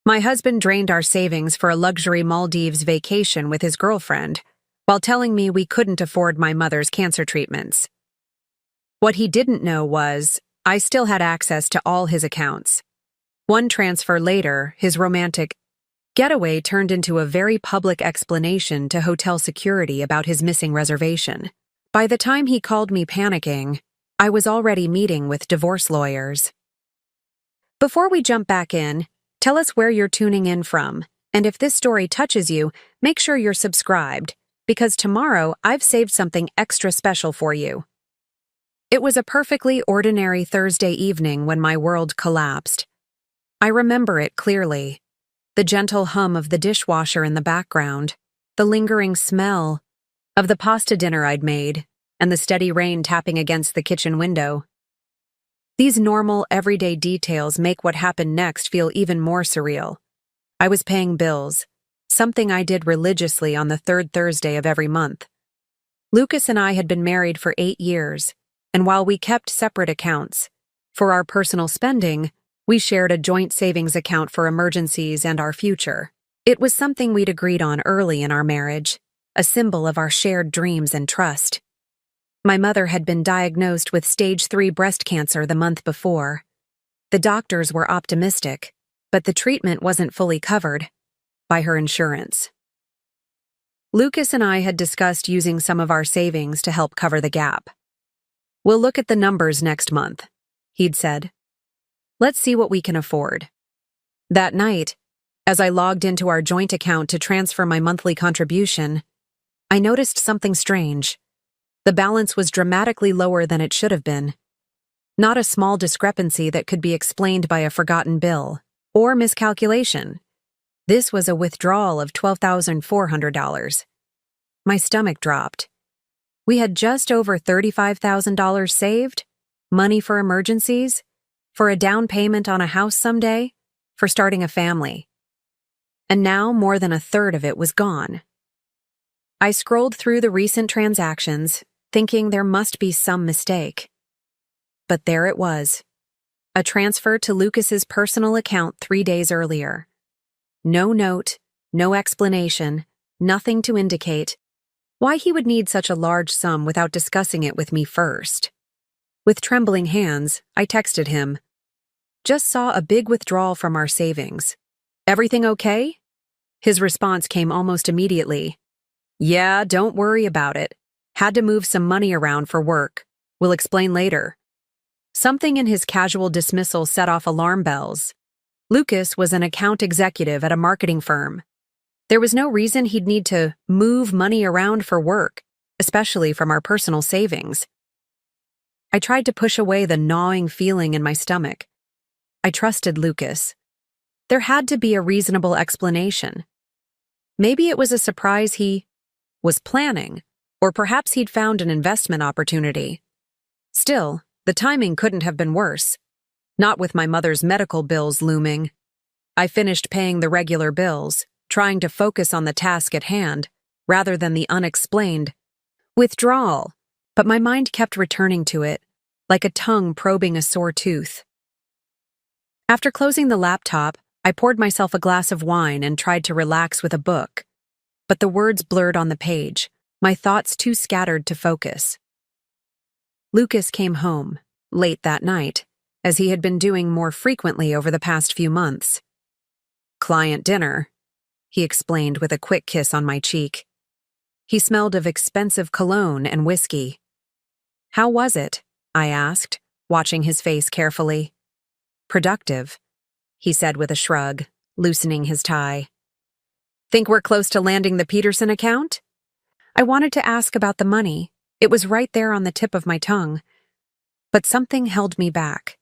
My husband drained our savings for a luxury Maldives vacation with his girlfriend, while telling me we couldn't afford my mother's cancer treatments. What he didn't know was, I still had access to all his accounts. One transfer later, his romantic getaway turned into a very public explanation to hotel security about his missing reservation. By the time he called me panicking, I was already meeting with divorce lawyers. Before we jump back in, tell us where you're tuning in from, and if this story touches you, make sure you're subscribed, because tomorrow I've saved something extra special for you. It was a perfectly ordinary Thursday evening when my world collapsed. I remember it clearly. The gentle hum of the dishwasher in the background, the lingering smell of the pasta dinner I'd made, and the steady rain tapping against the kitchen window. These normal, everyday details make what happened next feel even more surreal. I was paying bills, something I did religiously on the third Thursday of every month. Lucas and I had been married for 8 years, and while we kept separate accounts, for our personal spending, we shared a joint savings account for emergencies and our future. It was something we'd agreed on early in our marriage, a symbol of our shared dreams and trust. My mother had been diagnosed with stage 3 breast cancer the month before. The doctors were optimistic, but the treatment wasn't fully covered by her insurance. Lucas and I had discussed using some of our savings to help cover the gap. "We'll look at the numbers next month," he'd said. "Let's see what we can afford." That night, as I logged into our joint account to transfer my monthly contribution, I noticed something strange. The balance was dramatically lower than it should have been. Not a small discrepancy that could be explained by a forgotten bill or miscalculation. This was a withdrawal of $12,400. My stomach dropped. We had just over $35,000 saved, money for emergencies, for a down payment on a house someday, for starting a family. And now more than a third of it was gone. I scrolled through the recent transactions, thinking there must be some mistake. But there it was. A transfer to Lucas's personal account 3 days earlier. No note, no explanation, nothing to indicate why he would need such a large sum without discussing it with me first. With trembling hands, I texted him. "Just saw a big withdrawal from our savings. Everything okay?" His response came almost immediately. "Yeah, don't worry about it. Had to move some money around for work. We'll explain later." Something in his casual dismissal set off alarm bells. Lucas was an account executive at a marketing firm. There was no reason he'd need to move money around for work, especially from our personal savings. I tried to push away the gnawing feeling in my stomach. I trusted Lucas. There had to be a reasonable explanation. Maybe it was a surprise he was planning, or perhaps he'd found an investment opportunity. Still, the timing couldn't have been worse. Not with my mother's medical bills looming. I finished paying the regular bills, trying to focus on the task at hand, rather than the unexplained withdrawal, but my mind kept returning to it, like a tongue probing a sore tooth. After closing the laptop, I poured myself a glass of wine and tried to relax with a book. But the words blurred on the page, my thoughts too scattered to focus. Lucas came home, late that night, as he had been doing more frequently over the past few months. "Client dinner," he explained with a quick kiss on my cheek. He smelled of expensive cologne and whiskey. "How was it?" I asked, watching his face carefully. "Productive," he said with a shrug, loosening his tie. "Think we're close to landing the Peterson account?" I wanted to ask about the money. It was right there on the tip of my tongue. But something held me back.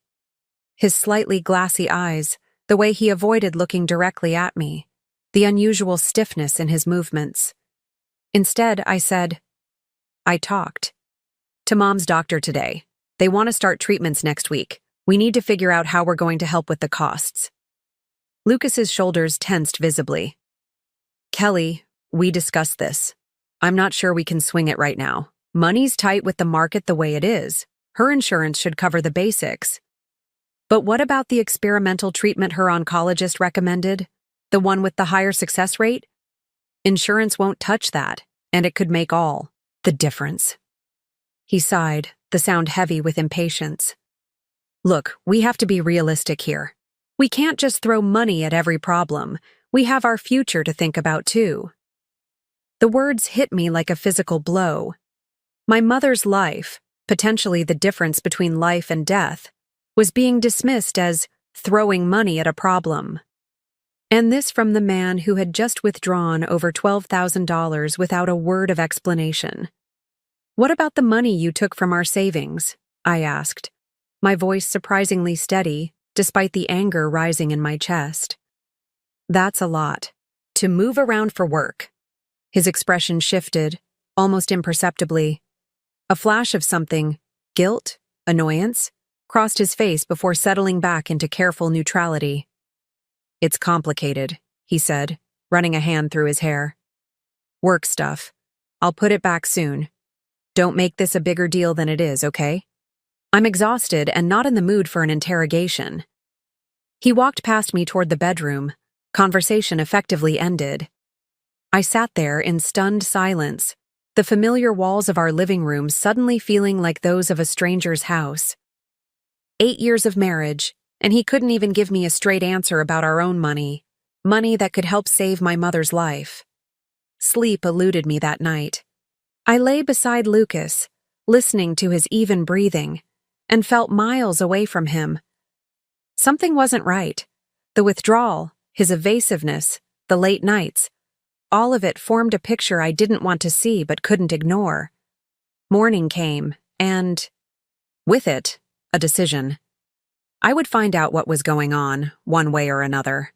His slightly glassy eyes, the way he avoided looking directly at me, the unusual stiffness in his movements. Instead, I said, "I talked to Mom's doctor today. They want to start treatments next week. We need to figure out how we're going to help with the costs." Lucas's shoulders tensed visibly. "Kelly, we discussed this. I'm not sure we can swing it right now. Money's tight with the market the way it is. Her insurance should cover the basics." But what about the experimental treatment her oncologist recommended? The one with the higher success rate? Insurance won't touch that, and it could make all the difference. He sighed, the sound heavy with impatience. Look, we have to be realistic here. We can't just throw money at every problem. We have our future to think about too. The words hit me like a physical blow. My mother's life, potentially the difference between life and death, was being dismissed as throwing money at a problem. And this from the man who had just withdrawn over $12,000 without a word of explanation. What about the money you took from our savings? I asked, my voice surprisingly steady, despite the anger rising in my chest. That's a lot. To move around for work. His expression shifted, almost imperceptibly. A flash of something, guilt, annoyance, crossed his face before settling back into careful neutrality. It's complicated, he said, running a hand through his hair. Work stuff. I'll put it back soon. Don't make this a bigger deal than it is, okay? I'm exhausted and not in the mood for an interrogation. He walked past me toward the bedroom. Conversation effectively ended. I sat there in stunned silence, the familiar walls of our living room suddenly feeling like those of a stranger's house. 8 years of marriage, and he couldn't even give me a straight answer about our own money that could help save my mother's life. Sleep eluded me that night. I lay beside Lucas, listening to his even breathing, and felt miles away from him. Something wasn't right. The withdrawal, his evasiveness, the late nights, all of it formed a picture I didn't want to see but couldn't ignore. Morning came, and, with it, a decision. I would find out what was going on, one way or another.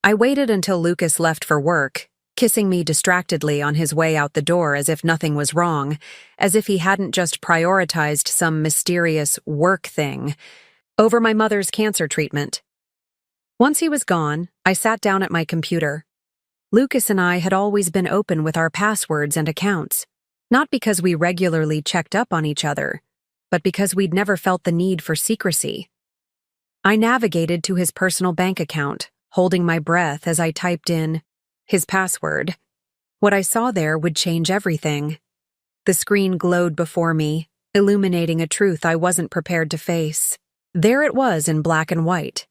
I waited until Lucas left for work, kissing me distractedly on his way out the door as if nothing was wrong, as if he hadn't just prioritized some mysterious work thing over my mother's cancer treatment. Once he was gone, I sat down at my computer. Lucas and I had always been open with our passwords and accounts, not because we regularly checked up on each other, but because we'd never felt the need for secrecy. I navigated to his personal bank account, holding my breath as I typed in his password. What I saw there would change everything. The screen glowed before me, illuminating a truth I wasn't prepared to face. There it was in black and white.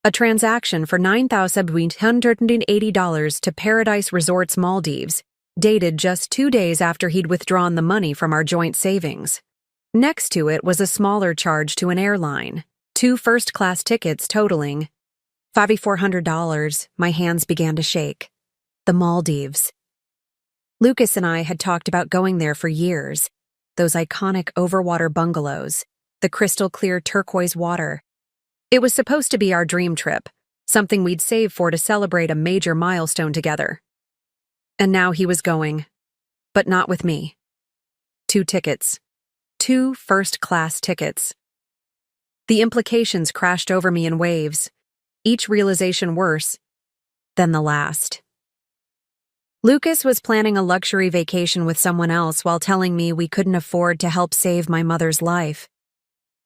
A transaction for $9,880 to Paradise Resorts Maldives, dated just 2 days after he'd withdrawn the money from our joint savings. Next to it was a smaller charge to an airline, 2 first-class tickets totaling $5,400. My hands began to shake. The Maldives. Lucas and I had talked about going there for years. Those iconic overwater bungalows, the crystal-clear turquoise water. It was supposed to be our dream trip, something we'd saved for to celebrate a major milestone together. And now he was going. But not with me. 2 tickets. 2 first-class tickets. The implications crashed over me in waves, each realization worse than the last. Lucas was planning a luxury vacation with someone else while telling me we couldn't afford to help save my mother's life.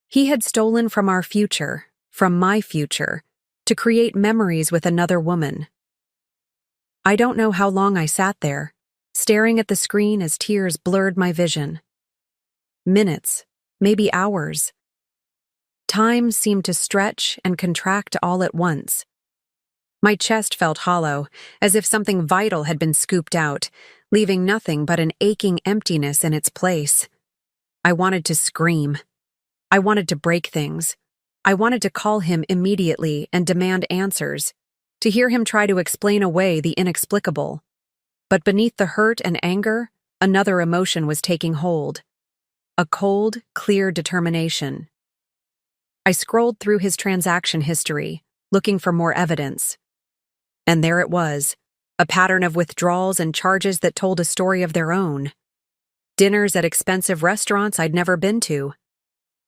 He had stolen from our future, from my future, to create memories with another woman. I don't know how long I sat there, staring at the screen as tears blurred my vision. Minutes, maybe hours. Time seemed to stretch and contract all at once. My chest felt hollow, as if something vital had been scooped out, leaving nothing but an aching emptiness in its place. I wanted to scream. I wanted to break things. I wanted to call him immediately and demand answers, to hear him try to explain away the inexplicable. But beneath the hurt and anger, another emotion was taking hold. A cold, clear determination. I scrolled through his transaction history, looking for more evidence. And there it was, a pattern of withdrawals and charges that told a story of their own. Dinners at expensive restaurants I'd never been to.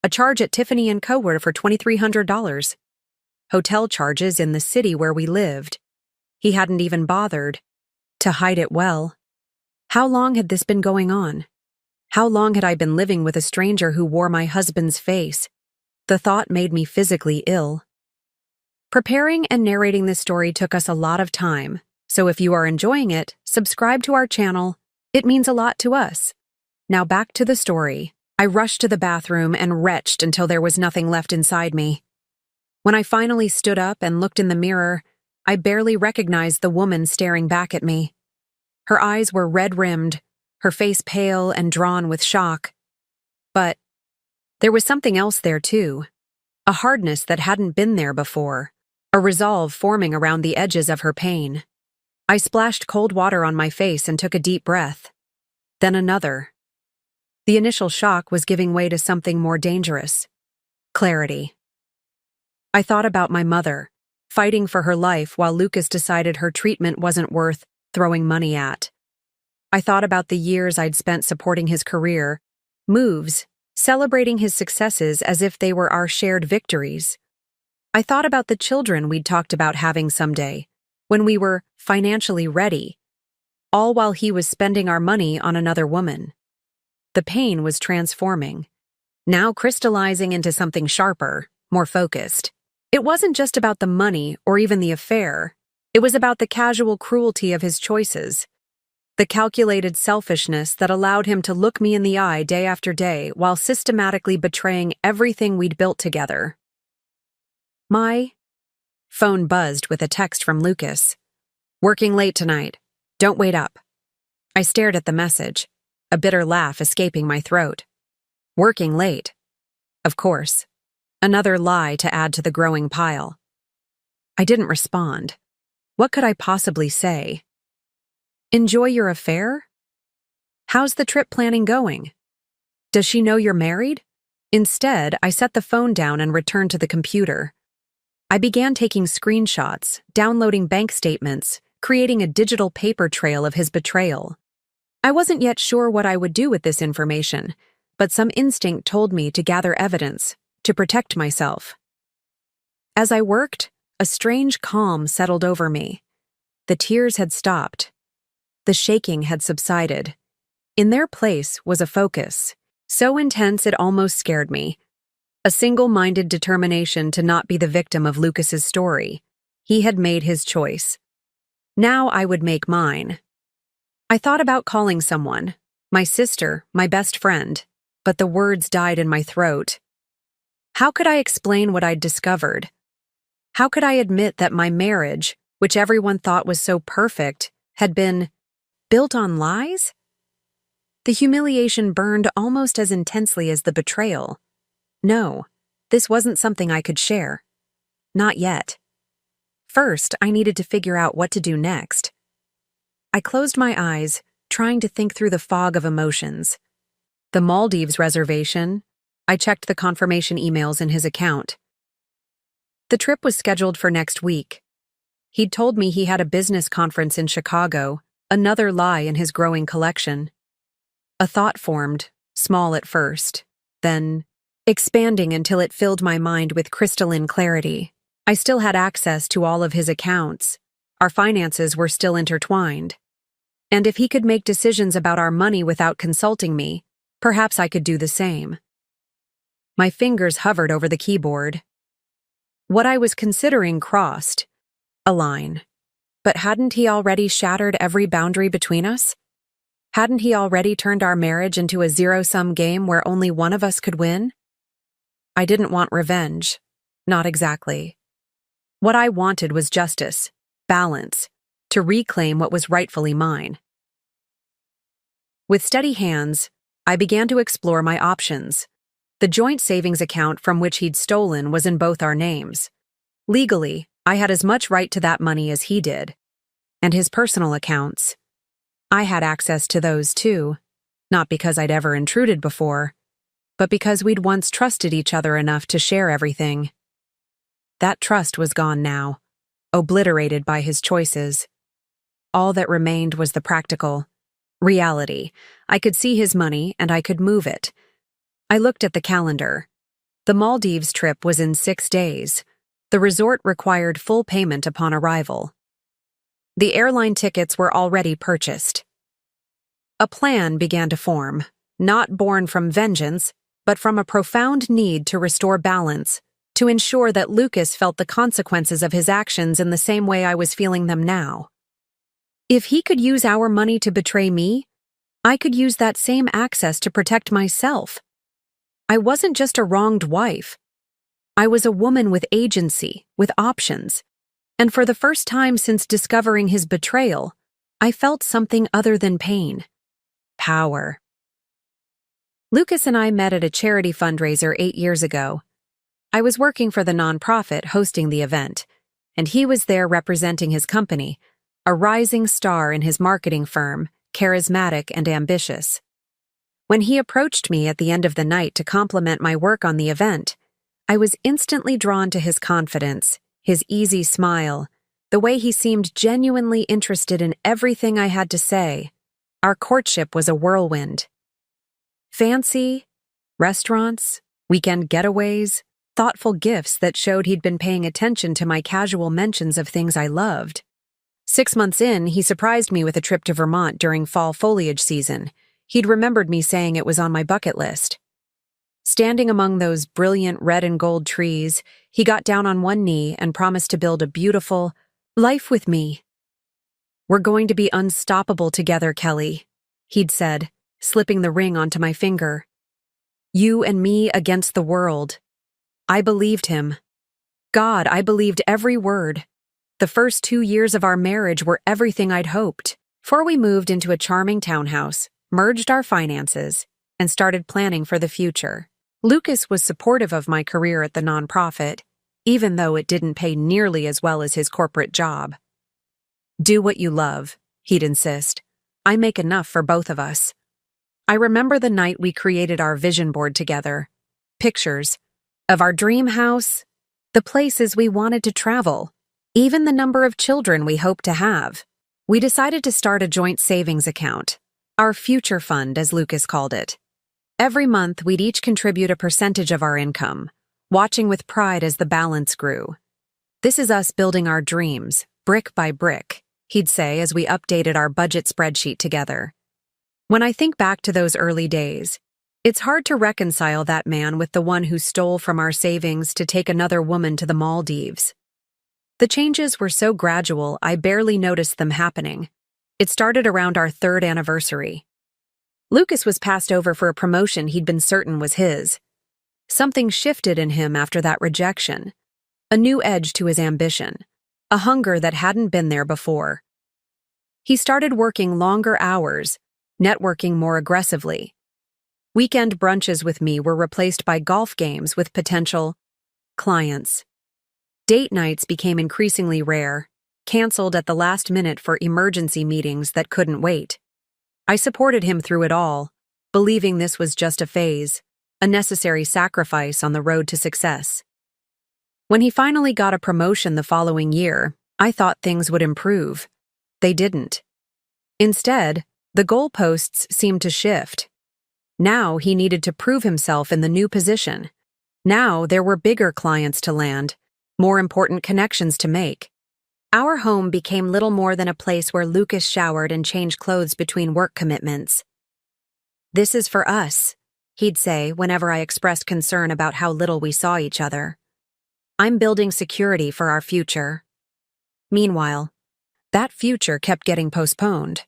A charge at Tiffany & Co. for $2,300. Hotel charges in the city where we lived. He hadn't even bothered to hide it well. How long had this been going on? How long had I been living with a stranger who wore my husband's face, The thought made me physically ill. Preparing and narrating this story took us a lot of time, so if you are enjoying it, subscribe to our channel. It means a lot to us. Now back to the story. I rushed to the bathroom and retched until there was nothing left inside me. When I finally stood up and looked in the mirror, I barely recognized the woman staring back at me. Her eyes were red-rimmed, her face pale and drawn with shock. But there was something else there too, a hardness that hadn't been there before, a resolve forming around the edges of her pain. I splashed cold water on my face and took a deep breath. Then another. The initial shock was giving way to something more dangerous. Clarity. I thought about my mother, fighting for her life while Lucas decided her treatment wasn't worth throwing money at. I thought about the years I'd spent supporting his career, moves, celebrating his successes as if they were our shared victories. I thought about the children we'd talked about having someday, when we were financially ready, all while he was spending our money on another woman. The pain was transforming, now crystallizing into something sharper, more focused. It wasn't just about the money or even the affair. It was about the casual cruelty of his choices, the calculated selfishness that allowed him to look me in the eye day after day while systematically betraying everything we'd built together. My phone buzzed with a text from Lucas. "Working late tonight. Don't wait up." I stared at the message, a bitter laugh escaping my throat. Working late. Of course. Another lie to add to the growing pile. I didn't respond. What could I possibly say? Enjoy your affair? How's the trip planning going? Does she know you're married? Instead, I set the phone down and returned to the computer. I began taking screenshots, downloading bank statements, creating a digital paper trail of his betrayal. I wasn't yet sure what I would do with this information, but some instinct told me to gather evidence, to protect myself. As I worked, a strange calm settled over me. The tears had stopped. The shaking had subsided. In their place was a focus, so intense it almost scared me. A single-minded determination to not be the victim of Lucas's story. He had made his choice. Now I would make mine. I thought about calling someone, my sister, my best friend, but the words died in my throat. How could I explain what I'd discovered? How could I admit that my marriage, which everyone thought was so perfect, had been built on lies? The humiliation burned almost as intensely as the betrayal. No, this wasn't something I could share. Not yet. First, I needed to figure out what to do next. I closed my eyes, trying to think through the fog of emotions. The Maldives reservation. I checked the confirmation emails in his account. The trip was scheduled for next week. He'd told me he had a business conference in Chicago, another lie in his growing collection. A thought formed, small at first, then expanding until it filled my mind with crystalline clarity. I still had access to all of his accounts. Our finances were still intertwined. And if he could make decisions about our money without consulting me, perhaps I could do the same. My fingers hovered over the keyboard. What I was considering crossed a line. But hadn't he already shattered every boundary between us? Hadn't he already turned our marriage into a zero-sum game where only one of us could win? I didn't want revenge. Not exactly. What I wanted was justice, balance, to reclaim what was rightfully mine. With steady hands, I began to explore my options. The joint savings account from which he'd stolen was in both our names. Legally, I had as much right to that money as he did. And his personal accounts. I had access to those too, not because I'd ever intruded before, but because we'd once trusted each other enough to share everything. That trust was gone now, obliterated by his choices. All that remained was the practical reality. I could see his money and I could move it. I looked at the calendar. The Maldives trip was in 6 days. The resort required full payment upon arrival. The airline tickets were already purchased. A plan began to form, not born from vengeance, but from a profound need to restore balance, to ensure that Lucas felt the consequences of his actions in the same way I was feeling them now. If he could use our money to betray me, I could use that same access to protect myself. I wasn't just a wronged wife. I was a woman with agency, with options. And for the first time since discovering his betrayal, I felt something other than pain. Power. Lucas and I met at a charity fundraiser 8 years ago. I was working for the nonprofit hosting the event, and he was there representing his company, a rising star in his marketing firm, charismatic and ambitious. When he approached me at the end of the night to compliment my work on the event, I was instantly drawn to his confidence, his easy smile, the way he seemed genuinely interested in everything I had to say. Our courtship was a whirlwind. Fancy, restaurants, weekend getaways, thoughtful gifts that showed he'd been paying attention to my casual mentions of things I loved. 6 months in, he surprised me with a trip to Vermont during fall foliage season. He'd remembered me saying it was on my bucket list. Standing among those brilliant red and gold trees, he got down on one knee and promised to build a beautiful life with me. "We're going to be unstoppable together, Kelly," he'd said, slipping the ring onto my finger. "You and me against the world." I believed him. God, I believed every word. The first 2 years of our marriage were everything I'd hoped. Before we moved into a charming townhouse, merged our finances, and started planning for the future. Lucas was supportive of my career at the nonprofit, even though it didn't pay nearly as well as his corporate job. "Do what you love," he'd insist. "I make enough for both of us." I remember the night we created our vision board together. Pictures of our dream house, the places we wanted to travel, even the number of children we hoped to have. We decided to start a joint savings account, our future fund, as Lucas called it. Every month, we'd each contribute a percentage of our income, watching with pride as the balance grew. "This is us building our dreams, brick by brick," he'd say as we updated our budget spreadsheet together. When I think back to those early days, it's hard to reconcile that man with the one who stole from our savings to take another woman to the Maldives. The changes were so gradual, I barely noticed them happening. It started around our 3rd anniversary. Lucas was passed over for a promotion he'd been certain was his. Something shifted in him after that rejection. A new edge to his ambition, a hunger that hadn't been there before. He started working longer hours, networking more aggressively. Weekend brunches with me were replaced by golf games with potential clients. Date nights became increasingly rare, canceled at the last minute for emergency meetings that couldn't wait. I supported him through it all, believing this was just a phase, a necessary sacrifice on the road to success. When he finally got a promotion the following year, I thought things would improve. They didn't. Instead, the goalposts seemed to shift. Now he needed to prove himself in the new position. Now there were bigger clients to land, more important connections to make. Our home became little more than a place where Lucas showered and changed clothes between work commitments. "This is for us," he'd say whenever I expressed concern about how little we saw each other. "I'm building security for our future." Meanwhile, that future kept getting postponed.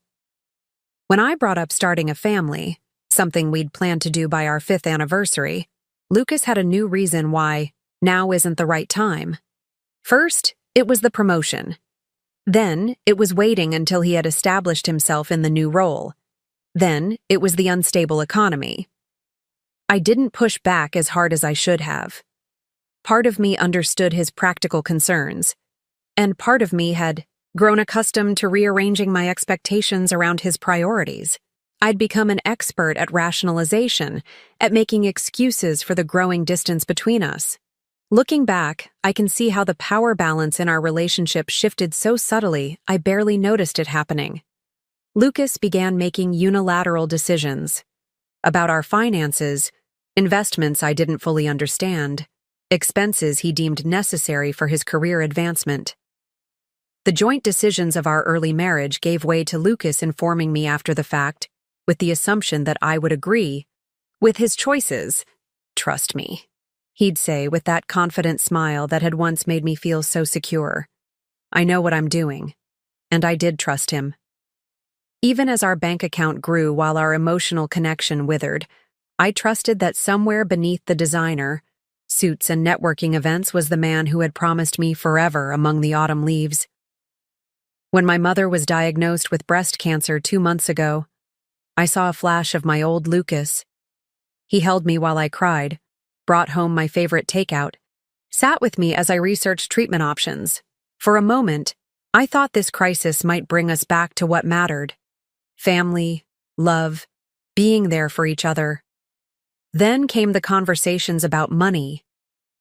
When I brought up starting a family, something we'd planned to do by our 5th anniversary, Lucas had a new reason why now isn't the right time. First, it was the promotion. Then, it was waiting until he had established himself in the new role. Then, it was the unstable economy. I didn't push back as hard as I should have. Part of me understood his practical concerns, and part of me had grown accustomed to rearranging my expectations around his priorities. I'd become an expert at rationalization, at making excuses for the growing distance between us. Looking back, I can see how the power balance in our relationship shifted so subtly I barely noticed it happening. Lucas began making unilateral decisions about our finances, investments I didn't fully understand, expenses he deemed necessary for his career advancement. The joint decisions of our early marriage gave way to Lucas informing me after the fact, with the assumption that I would agree with his choices, Trust me, he'd say with that confident smile that had once made me feel so secure. I know what I'm doing. And I did trust him. Even as our bank account grew while our emotional connection withered, I trusted that somewhere beneath the designer, suits and networking events was the man who had promised me forever among the autumn leaves. When my mother was diagnosed with breast cancer 2 months ago, I saw a flash of my old Lucas. He held me while I cried, brought home my favorite takeout, sat with me as I researched treatment options. For a moment, I thought this crisis might bring us back to what mattered: family, love, being there for each other. Then came the conversations about money,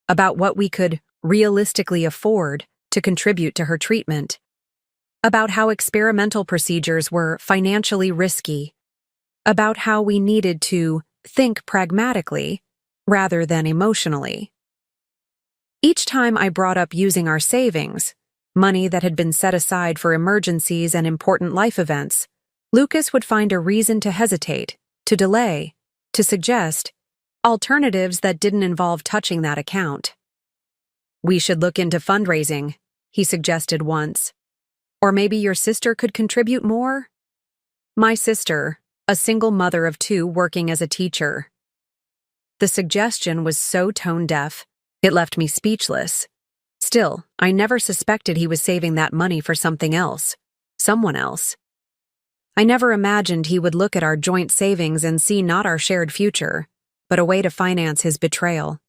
about what we could realistically afford to contribute to her treatment, about how experimental procedures were financially risky, about how we needed to think pragmatically rather than emotionally. Each time I brought up using our savings, money that had been set aside for emergencies and important life events, Lucas would find a reason to hesitate, to delay, to suggest alternatives that didn't involve touching that account. "We should look into fundraising," he suggested once. "Or maybe your sister could contribute more?" My sister, a single mother of 2 working as a teacher. The suggestion was so tone-deaf, it left me speechless. Still, I never suspected he was saving that money for something else, someone else. I never imagined he would look at our joint savings and see not our shared future, but a way to finance his betrayal.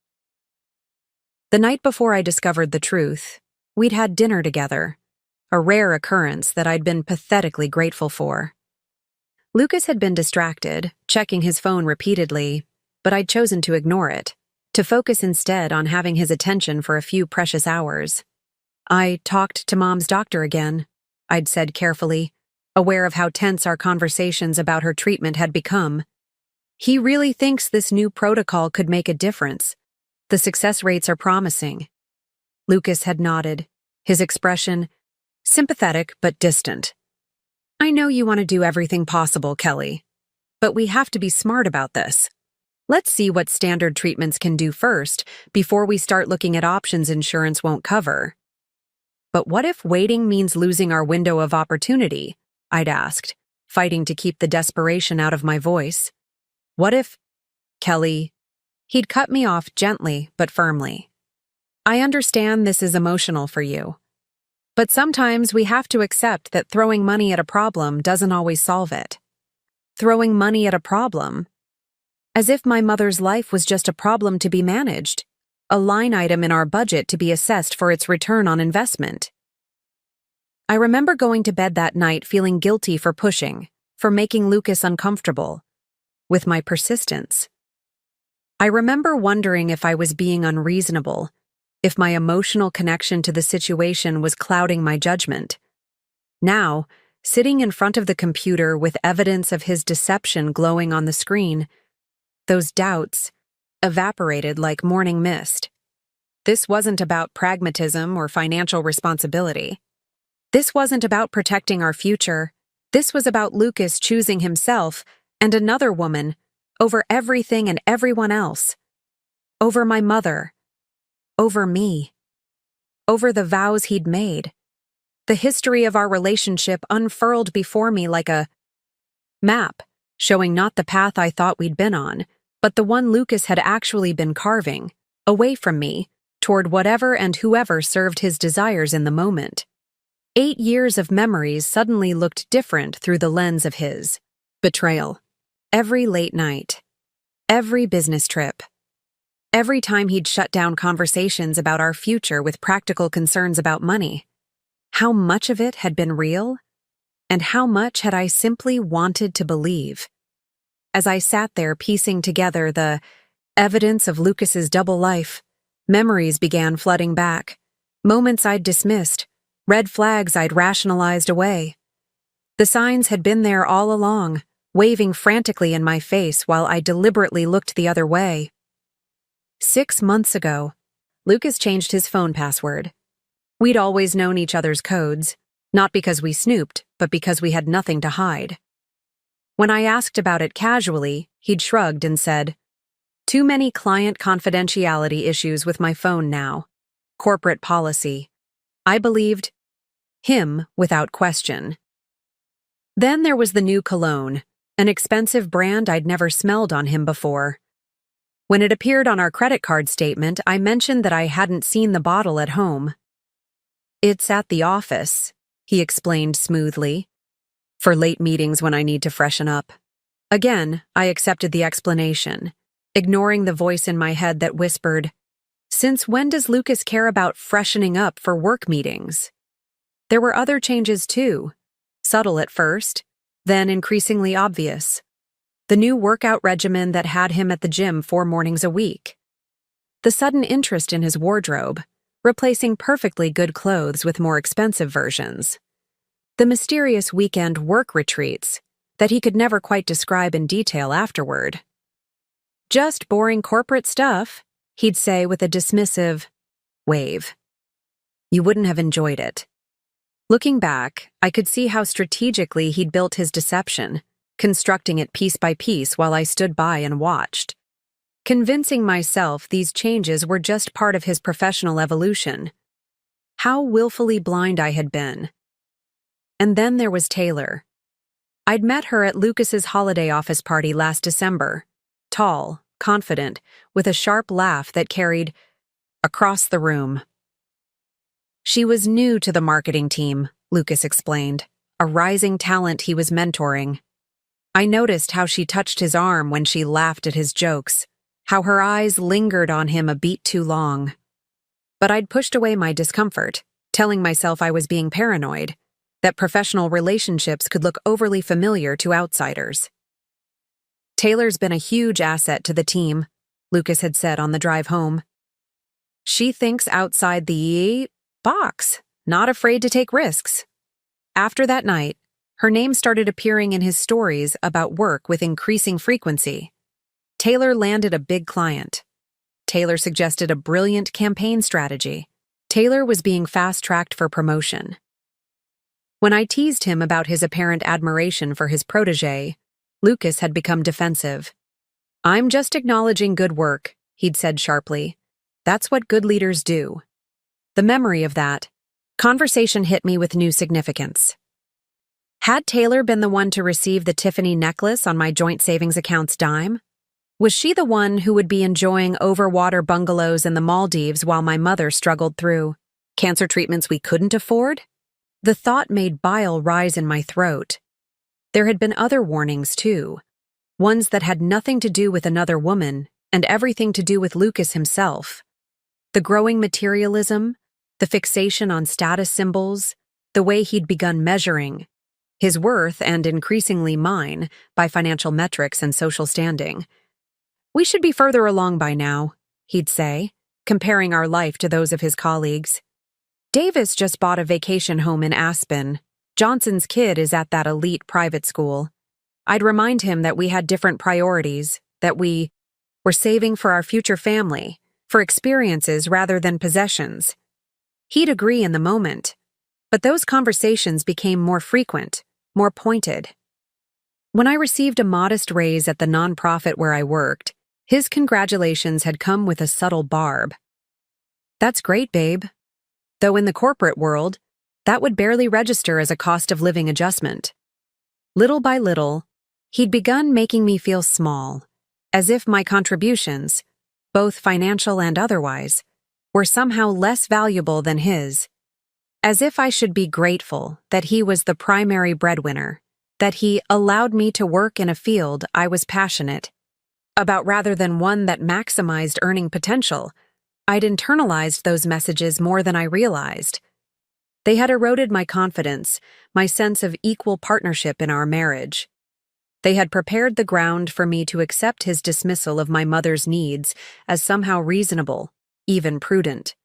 The night before I discovered the truth, we'd had dinner together, a rare occurrence that I'd been pathetically grateful for. Lucas had been distracted, checking his phone repeatedly, but I'd chosen to ignore it, to focus instead on having his attention for a few precious hours. "I talked to Mom's doctor again," I'd said carefully, aware of how tense our conversations about her treatment had become. "He really thinks this new protocol could make a difference. The success rates are promising." Lucas had nodded, his expression sympathetic but distant. "I know you want to do everything possible, Kelly, but we have to be smart about this. Let's see what standard treatments can do first before we start looking at options insurance won't cover." "But what if waiting means losing our window of opportunity?" I'd asked, fighting to keep the desperation out of my voice. "What if—" "Kelly," he'd cut me off gently but firmly. "I understand this is emotional for you. But sometimes we have to accept that throwing money at a problem doesn't always solve it." Throwing money at a problem? As if my mother's life was just a problem to be managed, a line item in our budget to be assessed for its return on investment. I remember going to bed that night feeling guilty for pushing, for making Lucas uncomfortable, with my persistence. I remember wondering if I was being unreasonable, if my emotional connection to the situation was clouding my judgment. Now, sitting in front of the computer with evidence of his deception glowing on the screen, those doubts evaporated like morning mist. This wasn't about pragmatism or financial responsibility. This wasn't about protecting our future. This was about Lucas choosing himself and another woman over everything and everyone else. Over my mother. Over me. Over the vows he'd made. The history of our relationship unfurled before me like a map, showing not the path I thought we'd been on, but the one Lucas had actually been carving, away from me, toward whatever and whoever served his desires in the moment. 8 years of memories suddenly looked different through the lens of his betrayal. Every late night. Every business trip. Every time he'd shut down conversations about our future with practical concerns about money. How much of it had been real? And how much had I simply wanted to believe? As I sat there piecing together the evidence of Lucas's double life, memories began flooding back. Moments I'd dismissed, red flags I'd rationalized away. The signs had been there all along, waving frantically in my face while I deliberately looked the other way. 6 months ago, Lucas changed his phone password. We'd always known each other's codes, not because we snooped, but because we had nothing to hide. When I asked about it casually, he'd shrugged and said, Too many client confidentiality issues with my phone now. Corporate policy. I believed him without question. Then there was the new cologne, an expensive brand I'd never smelled on him before. When it appeared on our credit card statement, I mentioned that I hadn't seen the bottle at home. "It's at the office," he explained smoothly, "for late meetings when I need to freshen up." Again, I accepted the explanation, ignoring the voice in my head that whispered, "Since when does Lucas care about freshening up for work meetings?" There were other changes too, subtle at first, then increasingly obvious. The new workout regimen that had him at the gym 4 mornings a week. The sudden interest in his wardrobe, replacing perfectly good clothes with more expensive versions. The mysterious weekend work retreats that he could never quite describe in detail afterward. "Just boring corporate stuff," he'd say with a dismissive wave. "You wouldn't have enjoyed it." Looking back, I could see how strategically he'd built his deception, constructing it piece by piece while I stood by and watched, convincing myself these changes were just part of his professional evolution. How willfully blind I had been. And then there was Taylor. I'd met her at Lucas's holiday office party last December, tall, confident, with a sharp laugh that carried across the room. She was new to the marketing team, Lucas explained, a rising talent he was mentoring. I noticed how she touched his arm when she laughed at his jokes, how her eyes lingered on him a beat too long. But I'd pushed away my discomfort, telling myself I was being paranoid, that professional relationships could look overly familiar to outsiders. "Taylor's been a huge asset to the team," Lucas had said on the drive home. "She thinks outside the box, not afraid to take risks." After that night, her name started appearing in his stories about work with increasing frequency. Taylor landed a big client. Taylor suggested a brilliant campaign strategy. Taylor was being fast-tracked for promotion. When I teased him about his apparent admiration for his protégé, Lucas had become defensive. "I'm just acknowledging good work," he'd said sharply. "That's what good leaders do." The memory of that conversation hit me with new significance. Had Taylor been the one to receive the Tiffany necklace on my joint savings account's dime? Was she the one who would be enjoying overwater bungalows in the Maldives while my mother struggled through cancer treatments we couldn't afford? The thought made bile rise in my throat. There had been other warnings, too. Ones that had nothing to do with another woman and everything to do with Lucas himself. The growing materialism, the fixation on status symbols, the way he'd begun measuring his worth, and increasingly mine, by financial metrics and social standing. "We should be further along by now," he'd say, comparing our life to those of his colleagues. "Davis just bought a vacation home in Aspen. Johnson's kid is at that elite private school." I'd remind him that we had different priorities, that we were saving for our future family, for experiences rather than possessions. He'd agree in the moment, but those conversations became more frequent, more pointed. When I received a modest raise at the nonprofit where I worked, his congratulations had come with a subtle barb. "That's great, babe." Though in the corporate world, that would barely register as a cost of living adjustment. Little by little, he'd begun making me feel small, as if my contributions, both financial and otherwise, were somehow less valuable than his. As if I should be grateful that he was the primary breadwinner, that he allowed me to work in a field I was passionate about rather than one that maximized earning potential. I'd internalized those messages more than I realized. They had eroded my confidence, my sense of equal partnership in our marriage. They had prepared the ground for me to accept his dismissal of my mother's needs as somehow reasonable, even prudent.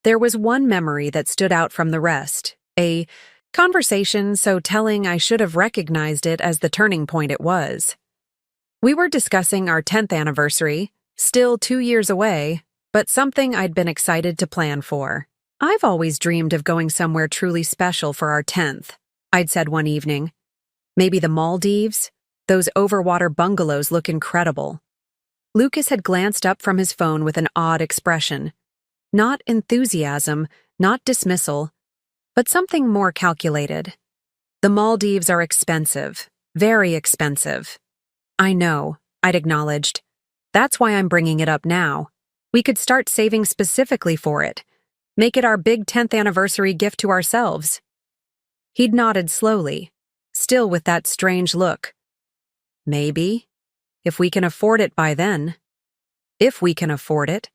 There was one memory that stood out from the rest, a conversation so telling I should have recognized it as the turning point it was. We were discussing our 10th anniversary, still 2 years away, but something I'd been excited to plan for. "I've always dreamed of going somewhere truly special for our 10th, I'd said one evening. "Maybe the Maldives? Those overwater bungalows look incredible." Lucas had glanced up from his phone with an odd expression. Not enthusiasm, not dismissal, but something more calculated. The Maldives are expensive, very expensive. I know, I'd acknowledged. That's why I'm bringing it up now. We could start saving specifically for it. Make it our big 10th anniversary gift to ourselves. He'd nodded slowly, still with that strange look. Maybe, if we can afford it by then. If we can afford it.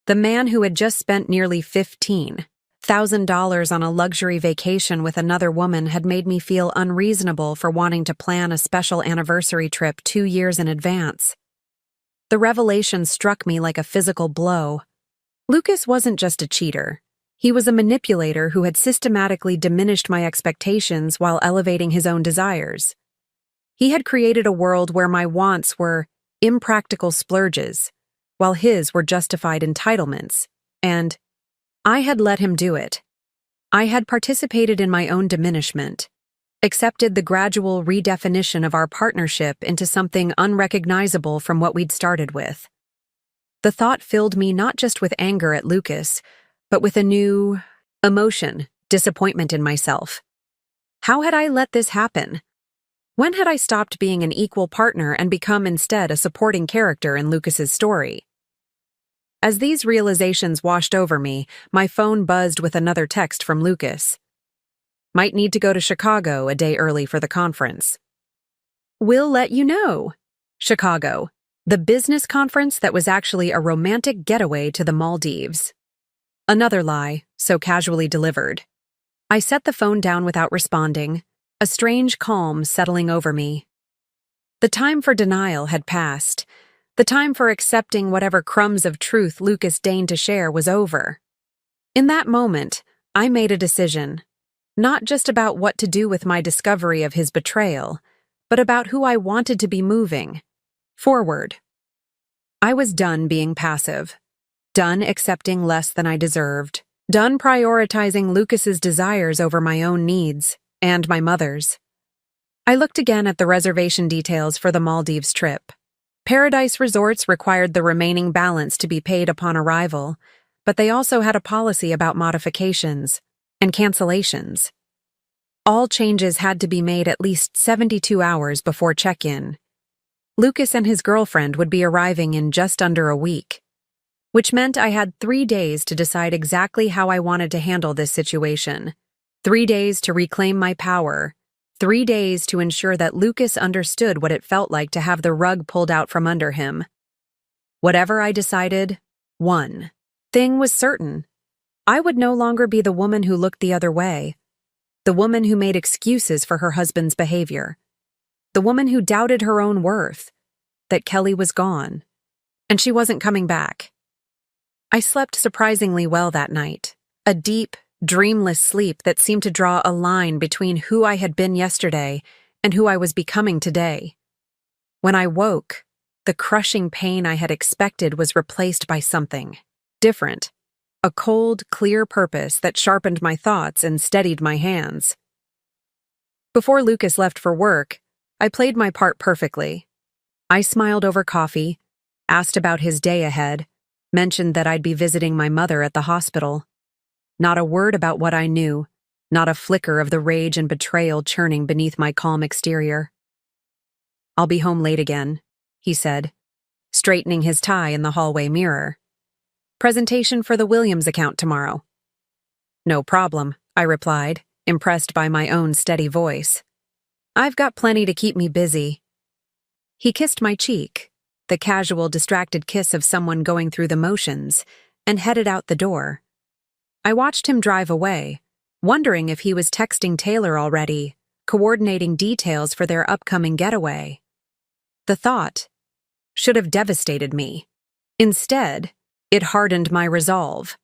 The man who had just spent nearly $15,000 on a luxury vacation with another woman had made me feel unreasonable for wanting to plan a special anniversary trip 2 years in advance. The revelation struck me like a physical blow. Lucas wasn't just a cheater. He was a manipulator who had systematically diminished my expectations while elevating his own desires. He had created a world where my wants were impractical splurges, while his were justified entitlements, and I had let him do it. I had participated in my own diminishment, accepted the gradual redefinition of our partnership into something unrecognizable from what we'd started with. The thought filled me not just with anger at Lucas, but with a new emotion, disappointment in myself. How had I let this happen? When had I stopped being an equal partner and become instead a supporting character in Lucas's story? As these realizations washed over me, my phone buzzed with another text from Lucas. Might need to go to Chicago a day early for the conference. We'll let you know. Chicago, the business conference that was actually a romantic getaway to the Maldives. Another lie, so casually delivered. I set the phone down without responding, a strange calm settling over me. The time for denial had passed. The time for accepting whatever crumbs of truth Lucas deigned to share was over. In that moment, I made a decision, not just about what to do with my discovery of his betrayal, but about who I wanted to be moving forward. I was done being passive, done accepting less than I deserved, done prioritizing Lucas's desires over my own needs and my mother's. I looked again at the reservation details for the Maldives trip. Paradise Resorts required the remaining balance to be paid upon arrival, but they also had a policy about modifications and cancellations. All changes had to be made at least 72 hours before check-in. Lucas and his girlfriend would be arriving in just under a week, which meant I had 3 days to decide exactly how I wanted to handle this situation. 3 days to reclaim my power. 3 days to ensure that Lucas understood what it felt like to have the rug pulled out from under him. Whatever I decided, one thing was certain. I would no longer be the woman who looked the other way, the woman who made excuses for her husband's behavior, the woman who doubted her own worth, that Kelly was gone, and she wasn't coming back. I slept surprisingly well that night, a deep, dreamless sleep that seemed to draw a line between who I had been yesterday and who I was becoming today. When I woke, the crushing pain I had expected was replaced by something different, a cold, clear purpose that sharpened my thoughts and steadied my hands. Before Lucas left for work, I played my part perfectly. I smiled over coffee, asked about his day ahead, mentioned that I'd be visiting my mother at the hospital. Not a word about what I knew, not a flicker of the rage and betrayal churning beneath my calm exterior. I'll be home late again, he said, straightening his tie in the hallway mirror. Presentation for the Williams account tomorrow. No problem, I replied, impressed by my own steady voice. I've got plenty to keep me busy. He kissed my cheek, the casual, distracted kiss of someone going through the motions, and headed out the door. I watched him drive away, wondering if he was texting Taylor already, coordinating details for their upcoming getaway. The thought should have devastated me. Instead, it hardened my resolve.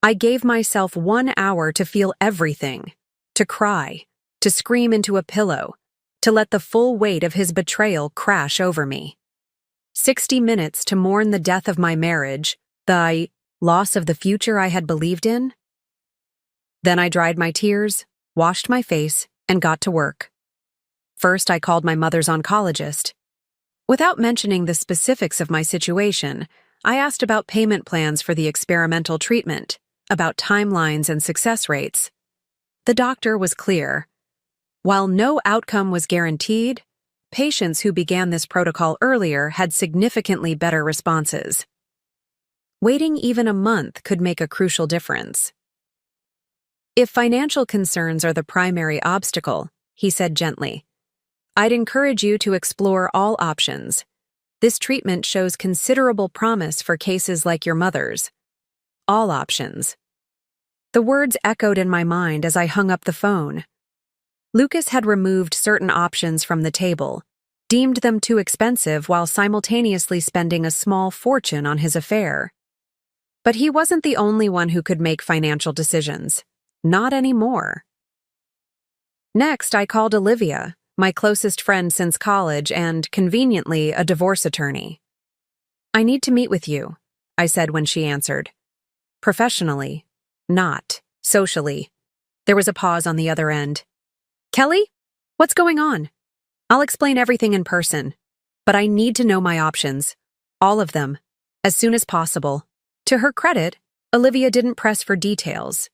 I gave myself 1 hour to feel everything, to cry, to scream into a pillow, to let the full weight of his betrayal crash over me. 60 minutes to mourn the death of my marriage, the loss of the future I had believed in. Then I dried my tears, washed my face, and got to work. First, I called my mother's oncologist. Without mentioning the specifics of my situation, I asked about payment plans for the experimental treatment, about timelines and success rates. The doctor was clear. While no outcome was guaranteed, patients who began this protocol earlier had significantly better responses. Waiting even a month could make a crucial difference. If financial concerns are the primary obstacle, he said gently, I'd encourage you to explore all options. This treatment shows considerable promise for cases like your mother's. All options. The words echoed in my mind as I hung up the phone. Lucas had removed certain options from the table, deemed them too expensive while simultaneously spending a small fortune on his affair. But he wasn't the only one who could make financial decisions. Not anymore. Next, I called Olivia, my closest friend since college and, conveniently, a divorce attorney. I need to meet with you, I said when she answered. Professionally, not socially. There was a pause on the other end. Kelly? What's going on? I'll explain everything in person, but I need to know my options. All of them. As soon as possible. To her credit, Olivia didn't press for details.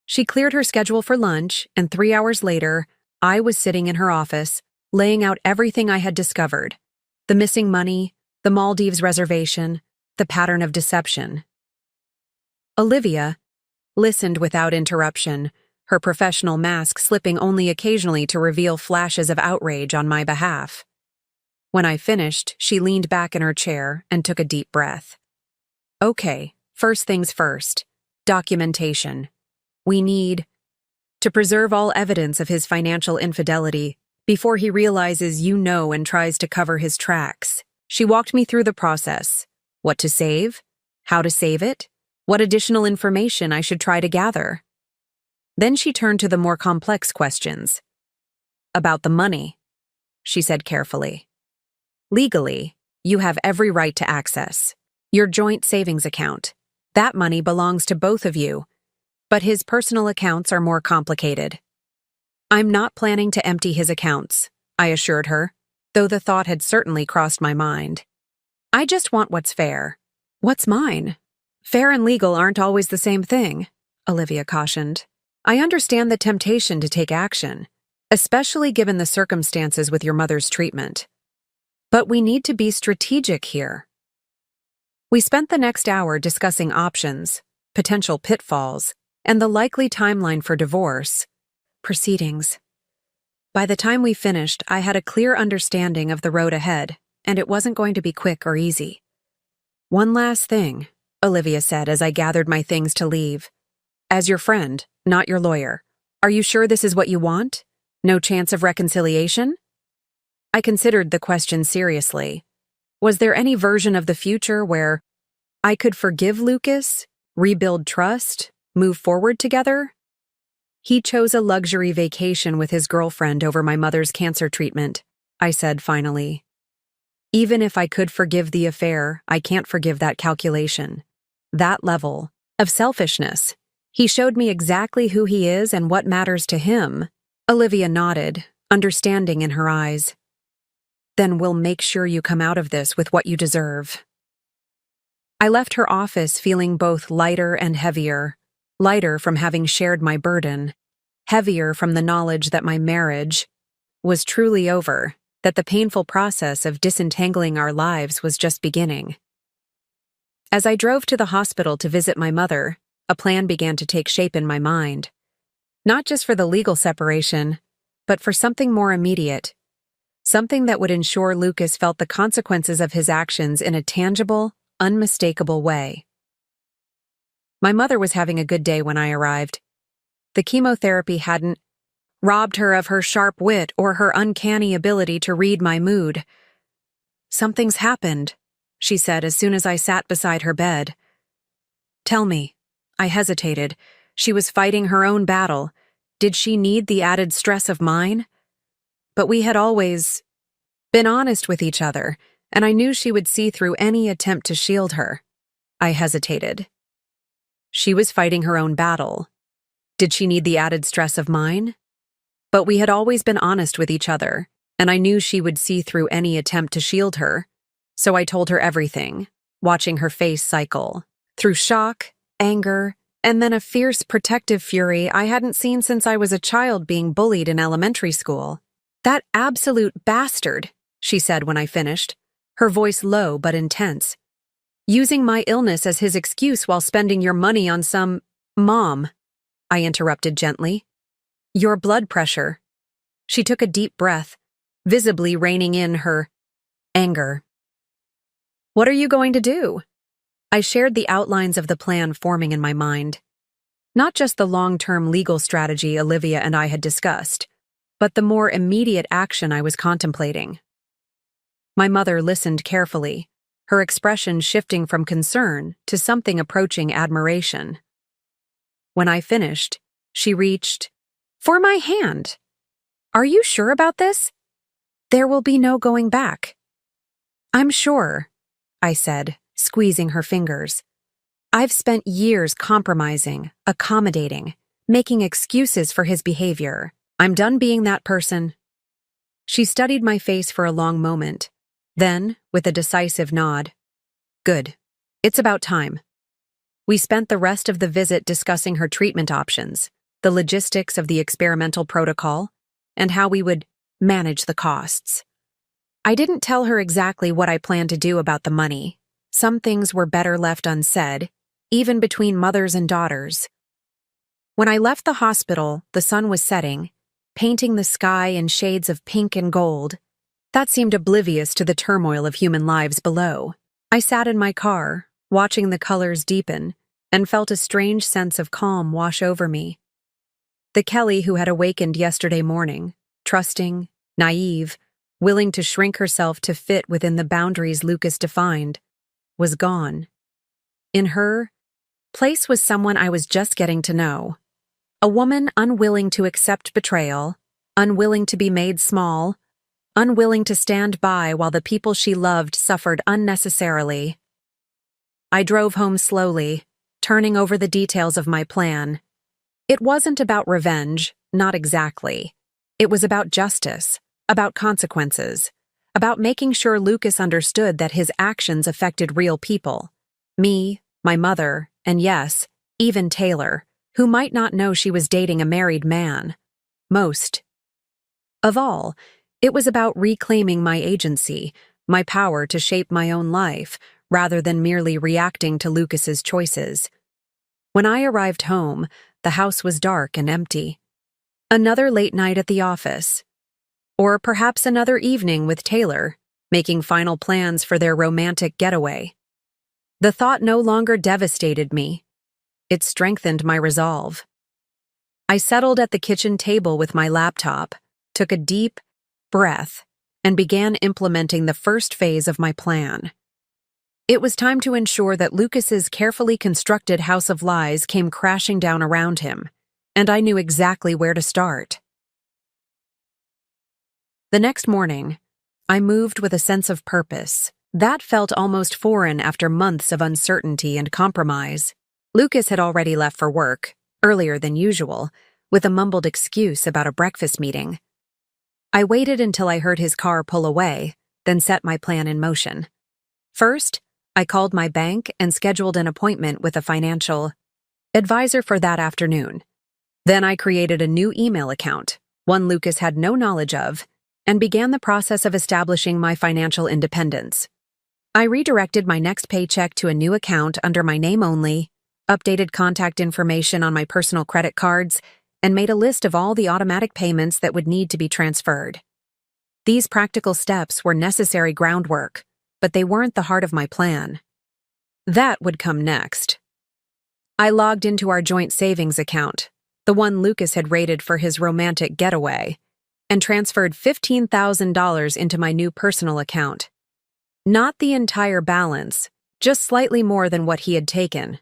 She cleared her schedule for lunch, and 3 hours later, I was sitting in her office, laying out everything I had discovered. The missing money, the Maldives reservation, the pattern of deception. Olivia listened without interruption, her professional mask slipping only occasionally to reveal flashes of outrage on my behalf. When I finished, she leaned back in her chair and took a deep breath. Okay, first things first. Documentation. We need to preserve all evidence of his financial infidelity before he realizes you know and tries to cover his tracks. She walked me through the process. What to save? How to save it? What additional information I should try to gather? Then she turned to the more complex questions. About the money, she said carefully. Legally, you have every right to access your joint savings account. That money belongs to both of you, but his personal accounts are more complicated. I'm not planning to empty his accounts, I assured her, though the thought had certainly crossed my mind. I just want what's fair. What's mine? Fair and legal aren't always the same thing, Olivia cautioned. I understand the temptation to take action, especially given the circumstances with your mother's treatment. But we need to be strategic here. We spent the next hour discussing options, potential pitfalls, and the likely timeline for divorce proceedings. By the time we finished, I had a clear understanding of the road ahead, and it wasn't going to be quick or easy. One last thing, Olivia said as I gathered my things to leave. As your friend, not your lawyer, are you sure this is what you want? No chance of reconciliation? I considered the question seriously. Was there any version of the future where I could forgive Lucas, rebuild trust, move forward together? He chose a luxury vacation with his girlfriend over my mother's cancer treatment, I said finally. Even if I could forgive the affair, I can't forgive that calculation. That level of selfishness. He showed me exactly who he is and what matters to him. Olivia nodded, understanding in her eyes. Then we'll make sure you come out of this with what you deserve. I left her office feeling both lighter and heavier. Lighter from having shared my burden, heavier from the knowledge that my marriage was truly over, that the painful process of disentangling our lives was just beginning. As I drove to the hospital to visit my mother, a plan began to take shape in my mind. Not just for the legal separation, but for something more immediate. Something that would ensure Lucas felt the consequences of his actions in a tangible, unmistakable way. My mother was having a good day when I arrived. The chemotherapy hadn't robbed her of her sharp wit or her uncanny ability to read my mood. Something's happened, she said as soon as I sat beside her bed. Tell me. I hesitated. She was fighting her own battle. Did she need the added stress of mine? But we had always been honest with each other, and I knew she would see through any attempt to shield her. I hesitated. She was fighting her own battle. Did she need the added stress of mine? But we had always been honest with each other, and I knew she would see through any attempt to shield her. So I told her everything, watching her face cycle through shock, anger, and then a fierce protective fury I hadn't seen since I was a child being bullied in elementary school. "That absolute bastard," she said when I finished, her voice low but intense. "Using my illness as his excuse while spending your money on some— Mom," I interrupted gently. "Your blood pressure." She took a deep breath, visibly reining in her anger. "What are you going to do?" I shared the outlines of the plan forming in my mind. Not just the long-term legal strategy Olivia and I had discussed, but the more immediate action I was contemplating. My mother listened carefully, her expression shifting from concern to something approaching admiration. When I finished, she reached for my hand. "Are you sure about this? There will be no going back." "I'm sure," I said, squeezing her fingers. "I've spent years compromising, accommodating, making excuses for his behavior. I'm done being that person." She studied my face for a long moment, then, with a decisive nod, "Good. It's about time." We spent the rest of the visit discussing her treatment options, the logistics of the experimental protocol, and how we would manage the costs. I didn't tell her exactly what I planned to do about the money. Some things were better left unsaid, even between mothers and daughters. When I left the hospital, the sun was setting, painting the sky in shades of pink and gold. That seemed oblivious to the turmoil of human lives below. I sat in my car, watching the colors deepen, and felt a strange sense of calm wash over me. The Kelly who had awakened yesterday morning, trusting, naive, willing to shrink herself to fit within the boundaries Lucas defined, was gone. In her place was someone I was just getting to know. A woman unwilling to accept betrayal, unwilling to be made small, unwilling to stand by while the people she loved suffered unnecessarily. I drove home slowly, turning over the details of my plan. It wasn't about revenge, not exactly. It was about justice, about consequences, about making sure Lucas understood that his actions affected real people. Me, my mother, and yes, even Taylor, who might not know she was dating a married man. Most. Of all, it was about reclaiming my agency, my power to shape my own life, rather than merely reacting to Lucas's choices. When I arrived home, the house was dark and empty. Another late night at the office. Or perhaps another evening with Taylor, making final plans for their romantic getaway. The thought no longer devastated me. It strengthened my resolve. I settled at the kitchen table with my laptop, took a deep breath, and began implementing the first phase of my plan. It was time to ensure that Lucas's carefully constructed house of lies came crashing down around him, and I knew exactly where to start. The next morning, I moved with a sense of purpose. That felt almost foreign after months of uncertainty and compromise. Lucas had already left for work, earlier than usual, with a mumbled excuse about a breakfast meeting. I waited until I heard his car pull away, then set my plan in motion. First, I called my bank and scheduled an appointment with a financial advisor for that afternoon. Then I created a new email account, one Lucas had no knowledge of, and began the process of establishing my financial independence. I redirected my next paycheck to a new account under my name only, updated contact information on my personal credit cards, and made a list of all the automatic payments that would need to be transferred. These practical steps were necessary groundwork, but they weren't the heart of my plan. That would come next. I logged into our joint savings account, the one Lucas had rated for his romantic getaway, and transferred $15,000 into my new personal account. Not the entire balance, just slightly more than what he had taken.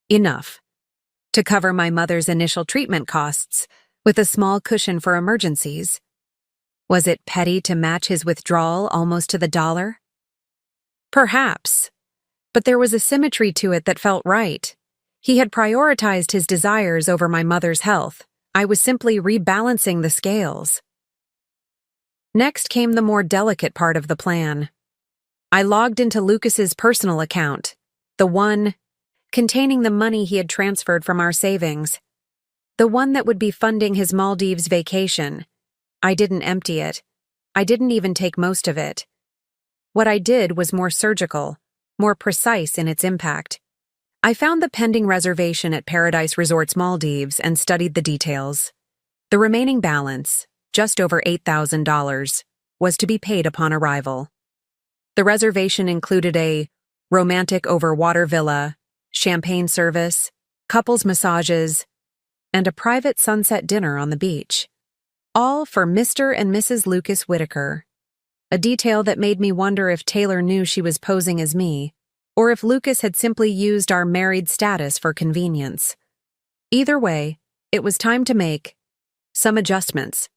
Enough to cover my mother's initial treatment costs, with a small cushion for emergencies. Was it petty to match his withdrawal almost to the dollar? Perhaps, but there was a symmetry to it that felt right. He had prioritized his desires over my mother's health. I was simply rebalancing the scales. Next came the more delicate part of the plan. I logged into Lucas's personal account, the one containing the money he had transferred from our savings, the one that would be funding his Maldives vacation. I didn't empty it. I didn't even take most of it. What I did was more surgical, more precise in its impact. I found the pending reservation at Paradise Resorts Maldives and studied the details. The remaining balance, just over $8,000, was to be paid upon arrival. The reservation included a romantic over-water villa, champagne service, couples massages, and a private sunset dinner on the beach. All for Mr. and Mrs. Lucas Whitaker. A detail that made me wonder if Taylor knew she was posing as me, or if Lucas had simply used our married status for convenience. Either way, it was time to make some adjustments.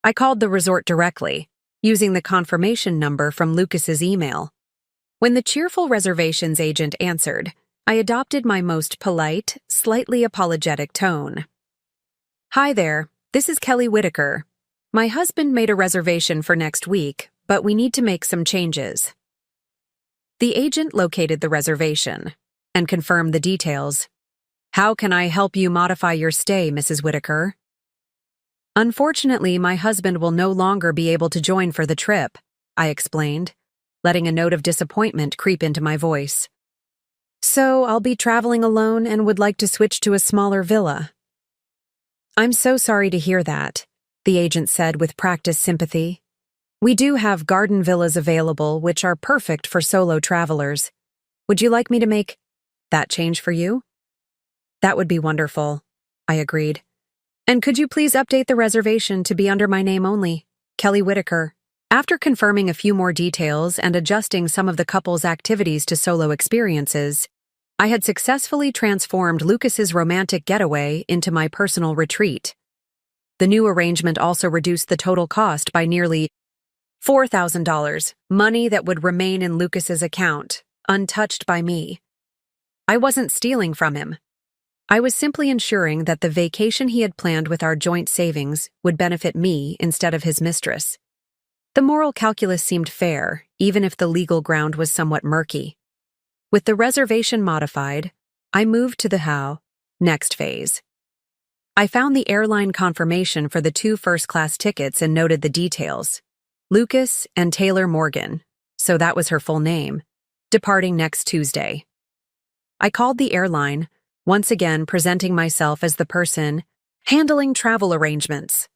I called the resort directly, using the confirmation number from Lucas's email. When the cheerful reservations agent answered, I adopted my most polite, slightly apologetic tone. "Hi there, this is Kelly Whitaker. My husband made a reservation for next week, but we need to make some changes." The agent located the reservation and confirmed the details. "How can I help you modify your stay, Mrs. Whitaker?" "Unfortunately, my husband will no longer be able to join for the trip," I explained, letting a note of disappointment creep into my voice. "So I'll be traveling alone and would like to switch to a smaller villa." "I'm so sorry to hear that," the agent said with practiced sympathy. "We do have garden villas available which are perfect for solo travelers. Would you like me to make that change for you?" "That would be wonderful," I agreed. "And could you please update the reservation to be under my name only, Kelly Whitaker?" After confirming a few more details and adjusting some of the couple's activities to solo experiences, I had successfully transformed Lucas's romantic getaway into my personal retreat. The new arrangement also reduced the total cost by nearly $4,000, money that would remain in Lucas's account, untouched by me. I wasn't stealing from him. I was simply ensuring that the vacation he had planned with our joint savings would benefit me instead of his mistress. The moral calculus seemed fair, even if the legal ground was somewhat murky. With the reservation modified, I moved to the next phase. I found the airline confirmation for the 2 first-class tickets and noted the details. Lucas and Taylor Morgan, so that was her full name, departing next Tuesday. I called the airline, once again presenting myself as the person handling travel arrangements.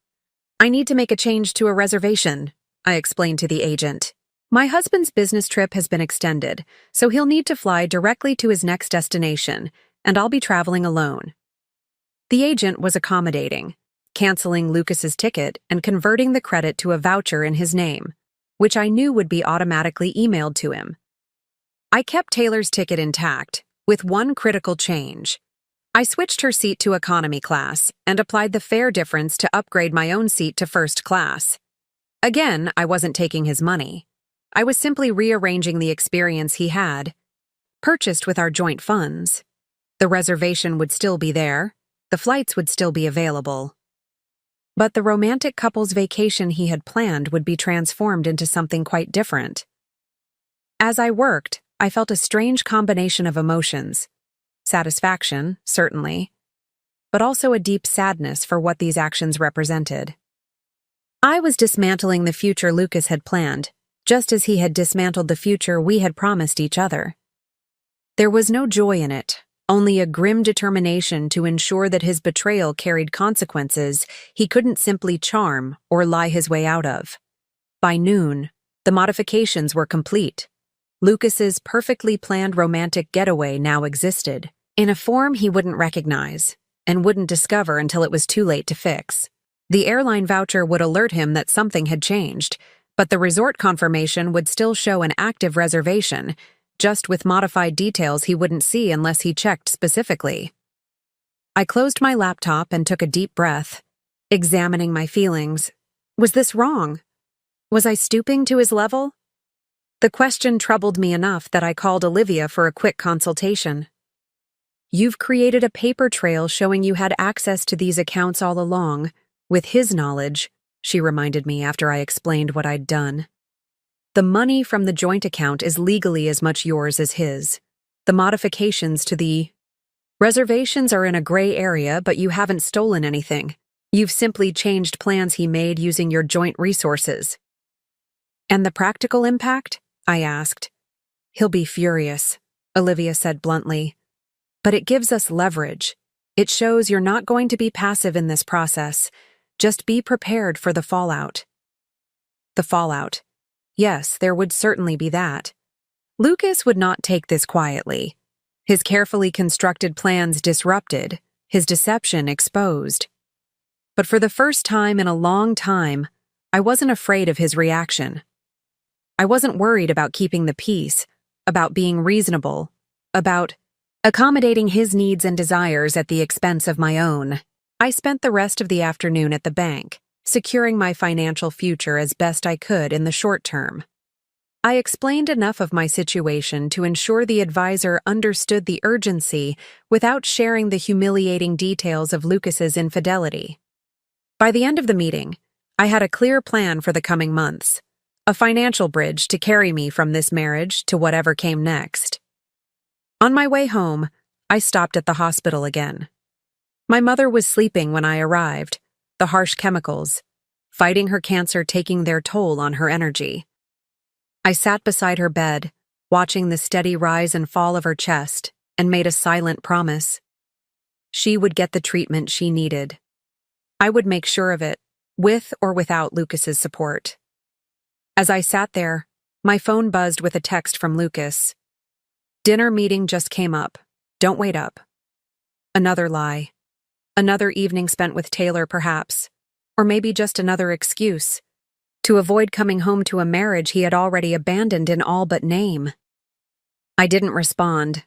"I need to make a change to a reservation," I explained to the agent. "My husband's business trip has been extended, so he'll need to fly directly to his next destination, and I'll be traveling alone." The agent was accommodating, canceling Lucas's ticket and converting the credit to a voucher in his name, which I knew would be automatically emailed to him. I kept Taylor's ticket intact, with one critical change. I switched her seat to economy class and applied the fare difference to upgrade my own seat to first class. Again, I wasn't taking his money. I was simply rearranging the experience he had, purchased with our joint funds. The reservation would still be there, the flights would still be available. But the romantic couple's vacation he had planned would be transformed into something quite different. As I worked, I felt a strange combination of emotions. Satisfaction, certainly, but also a deep sadness for what these actions represented. I was dismantling the future Lucas had planned, just as he had dismantled the future we had promised each other. There was no joy in it, only a grim determination to ensure that his betrayal carried consequences he couldn't simply charm or lie his way out of. By noon, the modifications were complete. Lucas's perfectly planned romantic getaway now existed, in a form he wouldn't recognize, and wouldn't discover until it was too late to fix. The airline voucher would alert him that something had changed, but the resort confirmation would still show an active reservation, just with modified details he wouldn't see unless he checked specifically. I closed my laptop and took a deep breath, examining my feelings. Was this wrong? Was I stooping to his level? The question troubled me enough that I called Olivia for a quick consultation. "You've created a paper trail showing you had access to these accounts all along, with his knowledge," she reminded me after I explained what I'd done. The money from the joint account is legally as much yours as his. The modifications to the reservations are in a gray area, but you haven't stolen anything. You've simply changed plans he made using your joint resources. And the practical impact? I asked. He'll be furious, Olivia said bluntly. But it gives us leverage. It shows you're not going to be passive in this process. Just be prepared for the fallout. The fallout. Yes, there would certainly be that. Lucas would not take this quietly. His carefully constructed plans disrupted, his deception exposed. But for the first time in a long time, I wasn't afraid of his reaction. I wasn't worried about keeping the peace, about being reasonable, about accommodating his needs and desires at the expense of my own. I spent the rest of the afternoon at the bank, securing my financial future as best I could in the short term. I explained enough of my situation to ensure the advisor understood the urgency without sharing the humiliating details of Lucas's infidelity. By the end of the meeting, I had a clear plan for the coming months, a financial bridge to carry me from this marriage to whatever came next. On my way home, I stopped at the hospital again. My mother was sleeping when I arrived, the harsh chemicals, fighting her cancer taking their toll on her energy. I sat beside her bed, watching the steady rise and fall of her chest, and made a silent promise. She would get the treatment she needed. I would make sure of it, with or without Lucas's support. As I sat there, my phone buzzed with a text from Lucas. Dinner meeting just came up. Don't wait up. Another lie. Another evening spent with Taylor, perhaps. Or maybe just another excuse. To avoid coming home to a marriage he had already abandoned in all but name. I didn't respond.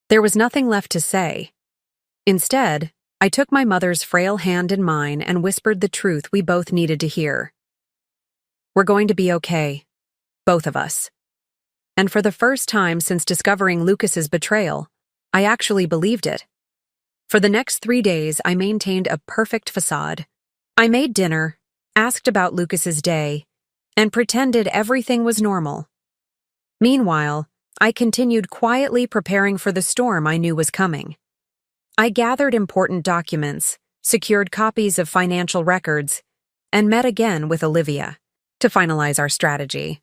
There was nothing left to say. Instead, I took my mother's frail hand in mine and whispered the truth we both needed to hear. We're going to be okay. Both of us. And for the first time since discovering Lucas's betrayal, I actually believed it. For the next 3 days, I maintained a perfect facade. I made dinner, asked about Lucas's day, and pretended everything was normal. Meanwhile, I continued quietly preparing for the storm I knew was coming. I gathered important documents, secured copies of financial records, and met again with Olivia to finalize our strategy.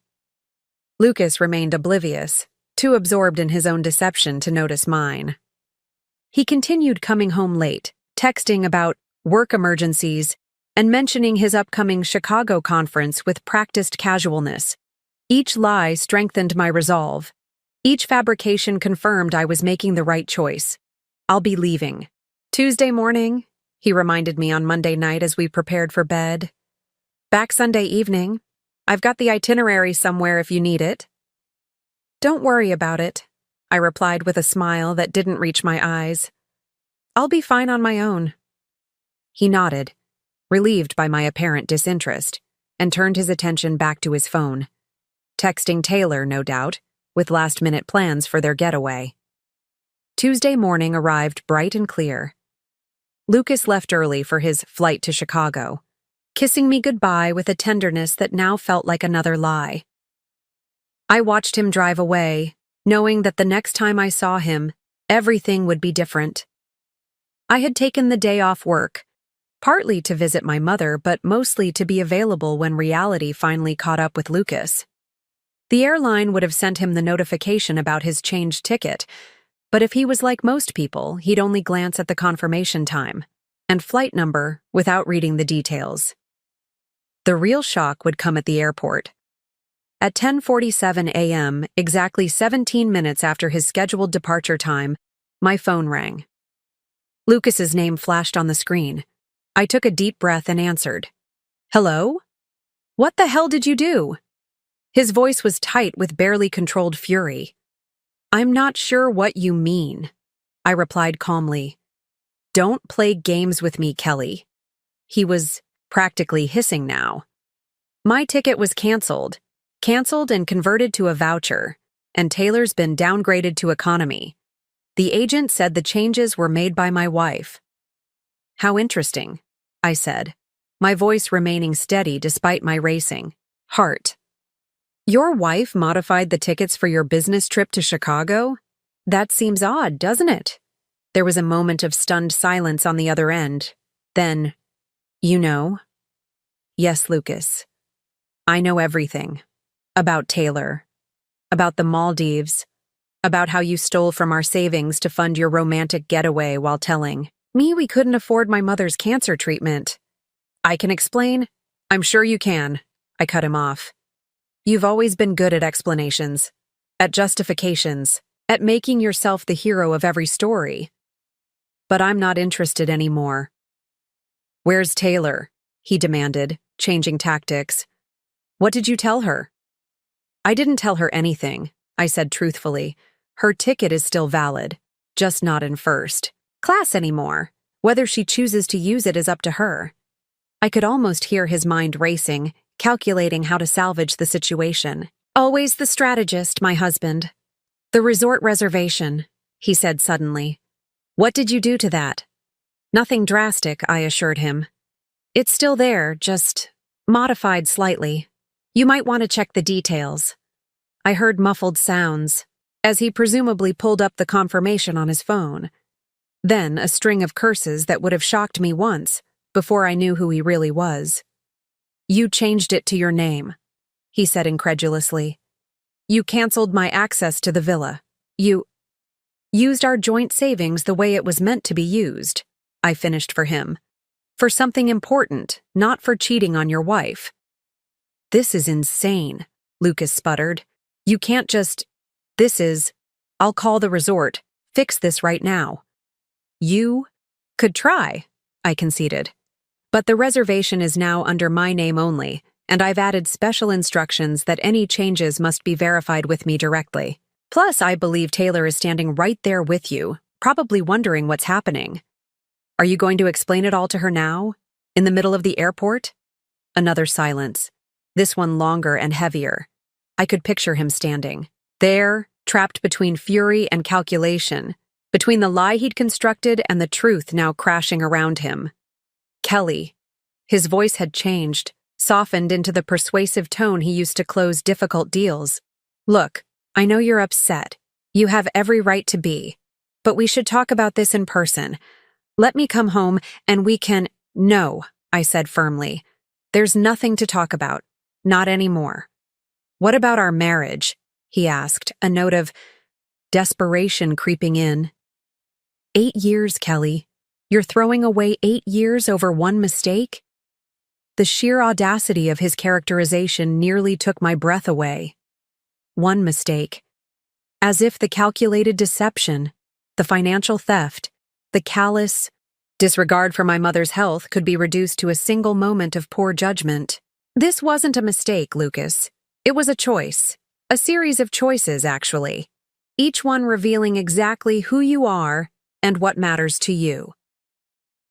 Lucas remained oblivious, too absorbed in his own deception to notice mine. He continued coming home late, texting about work emergencies, and mentioning his upcoming Chicago conference with practiced casualness. Each lie strengthened my resolve. Each fabrication confirmed I was making the right choice. I'll be leaving. Tuesday morning, he reminded me on Monday night as we prepared for bed. Back Sunday evening. I've got the itinerary somewhere if you need it. Don't worry about it, I replied with a smile that didn't reach my eyes. I'll be fine on my own. He nodded, relieved by my apparent disinterest, and turned his attention back to his phone. Texting Taylor, no doubt, with last-minute plans for their getaway. Tuesday morning arrived bright and clear. Lucas left early for his flight to Chicago, kissing me goodbye with a tenderness that now felt like another lie. I watched him drive away, knowing that the next time I saw him, everything would be different. I had taken the day off work, partly to visit my mother, but mostly to be available when reality finally caught up with Lucas. The airline would have sent him the notification about his changed ticket, but if he was like most people, he'd only glance at the confirmation time and flight number without reading the details. The real shock would come at the airport. At 10:47 a.m., exactly 17 minutes after his scheduled departure time, my phone rang. Lucas's name flashed on the screen. I took a deep breath and answered. Hello? What the hell did you do? His voice was tight with barely controlled fury. I'm not sure what you mean, I replied calmly. Don't play games with me, Kelly. He was practically hissing now. My ticket was canceled and converted to a voucher, and Taylor's been downgraded to economy. The agent said the changes were made by my wife. How interesting, I said. my voice remaining steady despite my racing heart. Your wife modified the tickets for your business trip to Chicago? That seems odd, doesn't it? There was a moment of stunned silence on the other end. Then, you know? Yes, Lucas. I know everything. About Taylor. About the Maldives. About how you stole from our savings to fund your romantic getaway while telling me we couldn't afford my mother's cancer treatment. I can explain? I'm sure you can. I cut him off. You've always been good at explanations, at justifications, at making yourself the hero of every story. But I'm not interested anymore. Where's Taylor? He demanded, changing tactics. What did you tell her? I didn't tell her anything, I said truthfully. Her ticket is still valid, just not in first class anymore. Whether she chooses to use it is up to her. I could almost hear his mind racing, calculating how to salvage the situation. Always the strategist, my husband. The resort reservation, he said suddenly. What did you do to that? Nothing drastic, I assured him. It's still there, just modified slightly. You might want to check the details. I heard muffled sounds, as he presumably pulled up the confirmation on his phone. Then a string of curses that would have shocked me once, before I knew who he really was. You changed it to your name, he said incredulously. You canceled my access to the villa. You used our joint savings the way it was meant to be used, I finished for him. For something important, not for cheating on your wife. This is insane, Lucas sputtered. You can't just... I'll call the resort. Fix this right now. You could try, I conceded. But the reservation is now under my name only, and I've added special instructions that any changes must be verified with me directly. Plus, I believe Taylor is standing right there with you, probably wondering what's happening. Are you going to explain it all to her now? In the middle of the airport? Another silence, this one longer and heavier. I could picture him standing there, trapped between fury and calculation, between the lie he'd constructed and the truth now crashing around him. Kelly. His voice had changed, softened into the persuasive tone he used to close difficult deals. Look, I know you're upset. You have every right to be. But we should talk about this in person. Let me come home and we can— No, I said firmly. There's nothing to talk about. Not anymore. What about our marriage? He asked, a note of desperation creeping in. 8 years, Kelly. You're throwing away 8 years over one mistake? The sheer audacity of his characterization nearly took my breath away. One mistake. As if the calculated deception, the financial theft, the callous disregard for my mother's health could be reduced to a single moment of poor judgment. This wasn't a mistake, Lucas. It was a choice. A series of choices, actually. Each one revealing exactly who you are and what matters to you.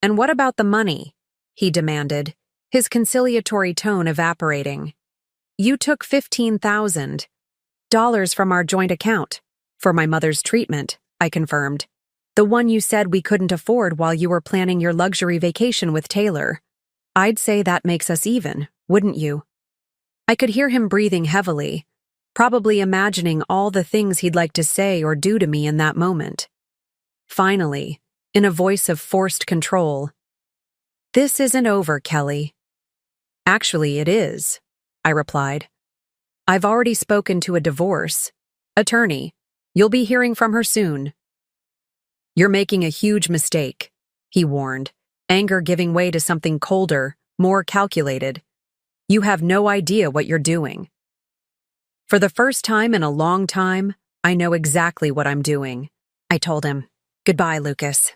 And what about the money? He demanded, his conciliatory tone evaporating. You took $15,000 from our joint account. For my mother's treatment, I confirmed. The one you said we couldn't afford while you were planning your luxury vacation with Taylor. I'd say that makes us even, wouldn't you? I could hear him breathing heavily, probably imagining all the things he'd like to say or do to me in that moment. Finally, in a voice of forced control, "This isn't over, Kelly." "Actually, it is," I replied. "I've already spoken to a divorce attorney. You'll be hearing from her soon." "You're making a huge mistake," he warned, anger giving way to something colder, more calculated. "You have no idea what you're doing." "For the first time in a long time, I know exactly what I'm doing," I told him. "Goodbye, Lucas."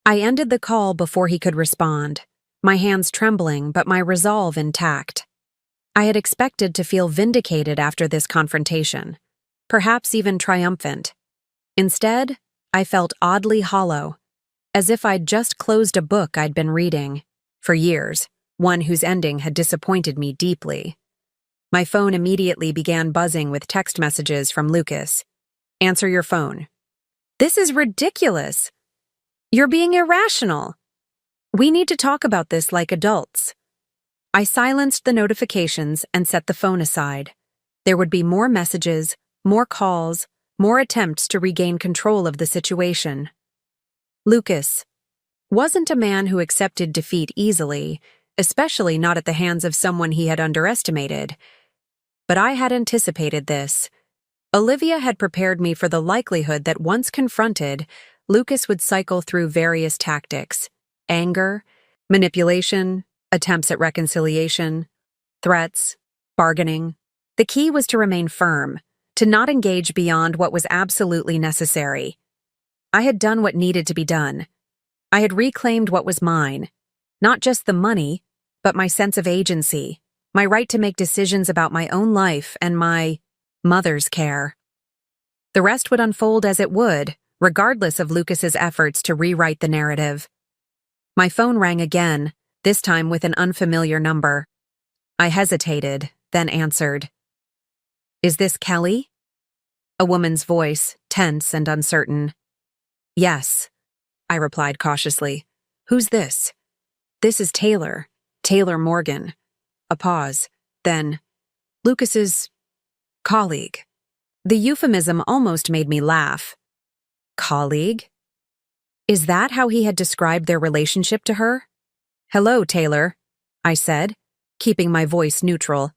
I ended the call before he could respond, my hands trembling but my resolve intact. I had expected to feel vindicated after this confrontation, perhaps even triumphant. Instead, I felt oddly hollow, as if I'd just closed a book I'd been reading, for years, one whose ending had disappointed me deeply. My phone immediately began buzzing with text messages from Lucas. "Answer your phone." "This is ridiculous. You're being irrational. We need to talk about this like adults." I silenced the notifications and set the phone aside. There would be more messages, more calls, more attempts to regain control of the situation. Lucas wasn't a man who accepted defeat easily, especially not at the hands of someone he had underestimated. But I had anticipated this. Olivia had prepared me for the likelihood that once confronted, Lucas would cycle through various tactics: anger, manipulation, attempts at reconciliation, threats, bargaining. The key was to remain firm, to not engage beyond what was absolutely necessary. I had done what needed to be done. I had reclaimed what was mine, not just the money, but my sense of agency, my right to make decisions about my own life and my mother's care. The rest would unfold as it would, regardless of Lucas's efforts to rewrite the narrative. My phone rang again, this time with an unfamiliar number. I hesitated, then answered. "Is this Kelly?" A woman's voice, tense and uncertain. "Yes," I replied cautiously. "Who's this?" "This is Taylor. Taylor Morgan." A pause. Then, "Lucas's colleague." The euphemism almost made me laugh. Colleague? Is that how he had described their relationship to her? "Hello, Taylor," I said, keeping my voice neutral.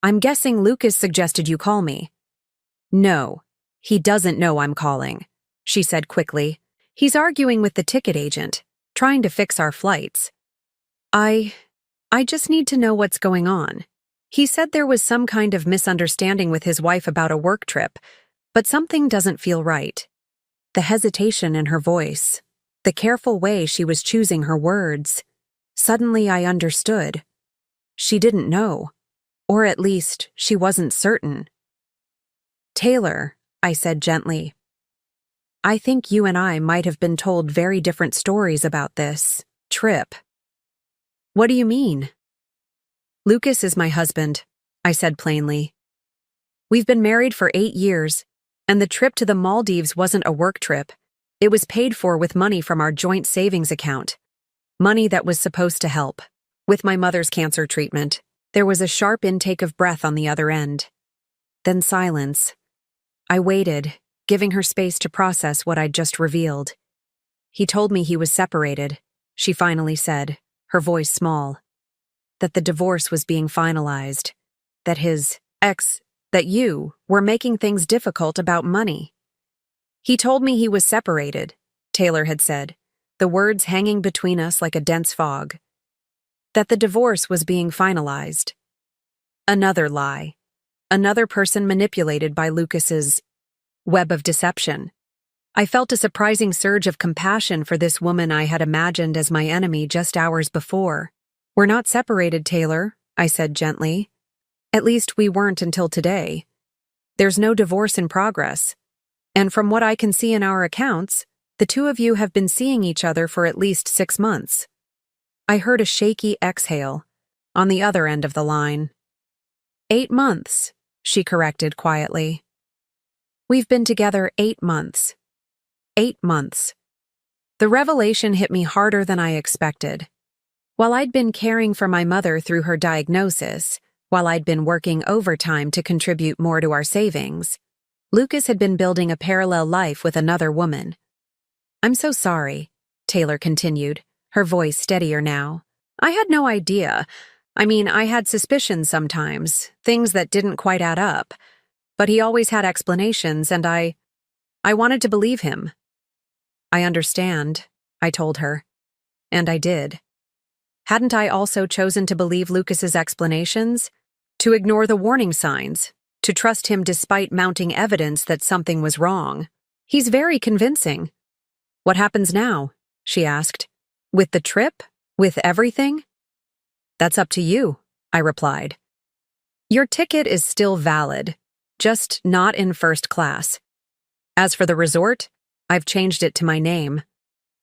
"I'm guessing Lucas suggested you call me." "No, he doesn't know I'm calling," she said quickly. "He's arguing with the ticket agent, trying to fix our flights. I just need to know what's going on. He said there was some kind of misunderstanding with his wife about a work trip, but something doesn't feel right." The hesitation in her voice, the careful way she was choosing her words. Suddenly I understood. She didn't know, or at least she wasn't certain. "Taylor," I said gently, "I think you and I might have been told very different stories about this trip." "What do you mean?" "Lucas is my husband," I said plainly. "We've been married for 8 years, and the trip to the Maldives wasn't a work trip. It was paid for with money from our joint savings account. Money that was supposed to help with my mother's cancer treatment." There was a sharp intake of breath on the other end. Then silence. I waited, giving her space to process what I'd just revealed. "He told me he was separated," she finally said, her voice small. "That the divorce was being finalized. That that you were making things difficult about money." "He told me he was separated," Taylor had said, the words hanging between us like a dense fog. "That the divorce was being finalized." Another lie. Another person manipulated by Lucas's web of deception. I felt a surprising surge of compassion for this woman I had imagined as my enemy just hours before. "We're not separated, Taylor," I said gently. "At least we weren't until today. There's no divorce in progress. And from what I can see in our accounts, the two of you have been seeing each other for at least 6 months. I heard a shaky exhale on the other end of the line. 8 months, she corrected quietly. We've been together 8 months. 8 months. The revelation hit me harder than I expected. While I'd been caring for my mother through her diagnosis, while I'd been working overtime to contribute more to our savings, Lucas had been building a parallel life with another woman. I'm so sorry, Taylor continued, her voice steadier now. I had no idea. I mean, I had suspicions sometimes, things that didn't quite add up. But he always had explanations, and I wanted to believe him. I understand, I told her. And I did. Hadn't I also chosen to believe Lucas's explanations? To ignore the warning signs? To trust him despite mounting evidence that something was wrong? He's very convincing. What happens now? She asked. With the trip? With everything? That's up to you, I replied. Your ticket is still valid, just not in first class. As for the resort, I've changed it to my name.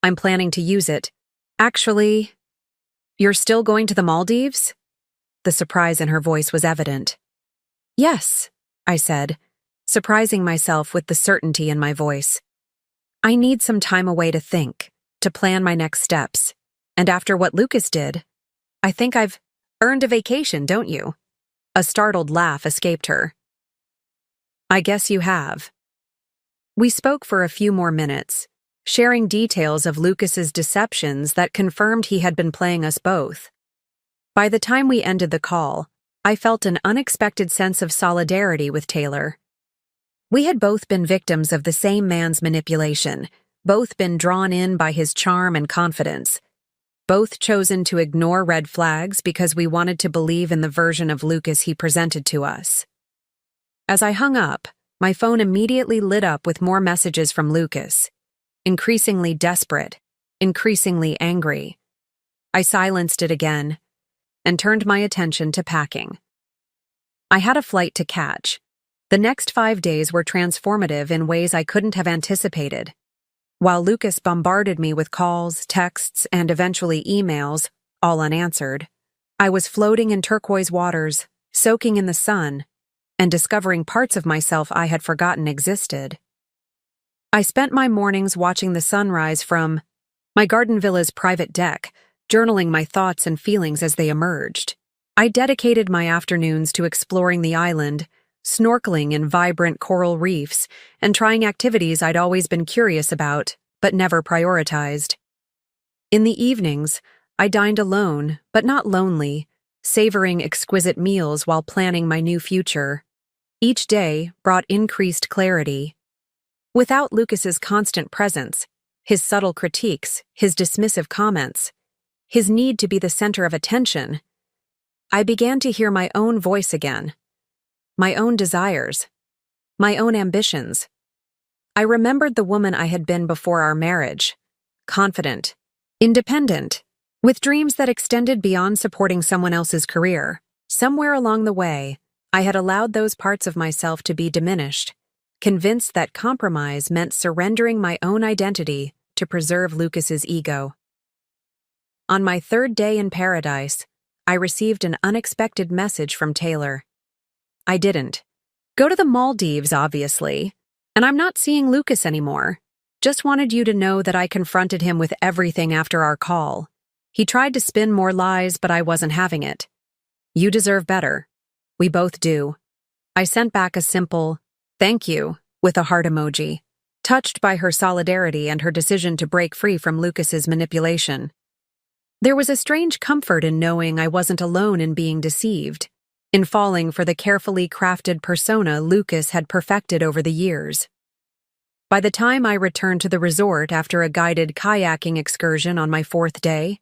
I'm planning to use it. Actually, you're still going to the Maldives? The surprise in her voice was evident. Yes, I said, surprising myself with the certainty in my voice. I need some time away to think, to plan my next steps. And after what Lucas did, I think I've Earned a vacation, don't you? A startled laugh escaped her. I guess you have. We spoke for a few more minutes, sharing details of Lucas's deceptions that confirmed he had been playing us both. By the time we ended the call, I felt an unexpected sense of solidarity with Taylor. We had both been victims of the same man's manipulation, both been drawn in by his charm and confidence, both chosen to ignore red flags because we wanted to believe in the version of Lucas he presented to us. As I hung up, my phone immediately lit up with more messages from Lucas, increasingly desperate, increasingly angry. I silenced it again and turned my attention to packing. I had a flight to catch. The next 5 days were transformative in ways I couldn't have anticipated. While Lucas bombarded me with calls, texts, and eventually emails, all unanswered, I was floating in turquoise waters, soaking in the sun, and discovering parts of myself I had forgotten existed. I spent my mornings watching the sunrise from my garden villa's private deck, journaling my thoughts and feelings as they emerged. I dedicated my afternoons to exploring the island, snorkeling in vibrant coral reefs, and trying activities I'd always been curious about, but never prioritized. In the evenings, I dined alone, but not lonely, savoring exquisite meals while planning my new future. Each day brought increased clarity. Without Lucas's constant presence, his subtle critiques, his dismissive comments, his need to be the center of attention, I began to hear my own voice again. My own desires, my own ambitions. I remembered the woman I had been before our marriage, confident, independent, with dreams that extended beyond supporting someone else's career. Somewhere along the way, I had allowed those parts of myself to be diminished, convinced that compromise meant surrendering my own identity to preserve Lucas's ego. On my 3rd day in paradise, I received an unexpected message from Taylor. I didn't go to the Maldives, obviously, and I'm not seeing Lucas anymore. Just wanted you to know that I confronted him with everything after our call. He tried to spin more lies, but I wasn't having it. You deserve better. We both do. I sent back a simple, thank you, with a heart emoji, touched by her solidarity and her decision to break free from Lucas's manipulation. There was a strange comfort in knowing I wasn't alone in being deceived, in falling for the carefully crafted persona Lucas had perfected over the years. By the time I returned to the resort after a guided kayaking excursion on my 4th day,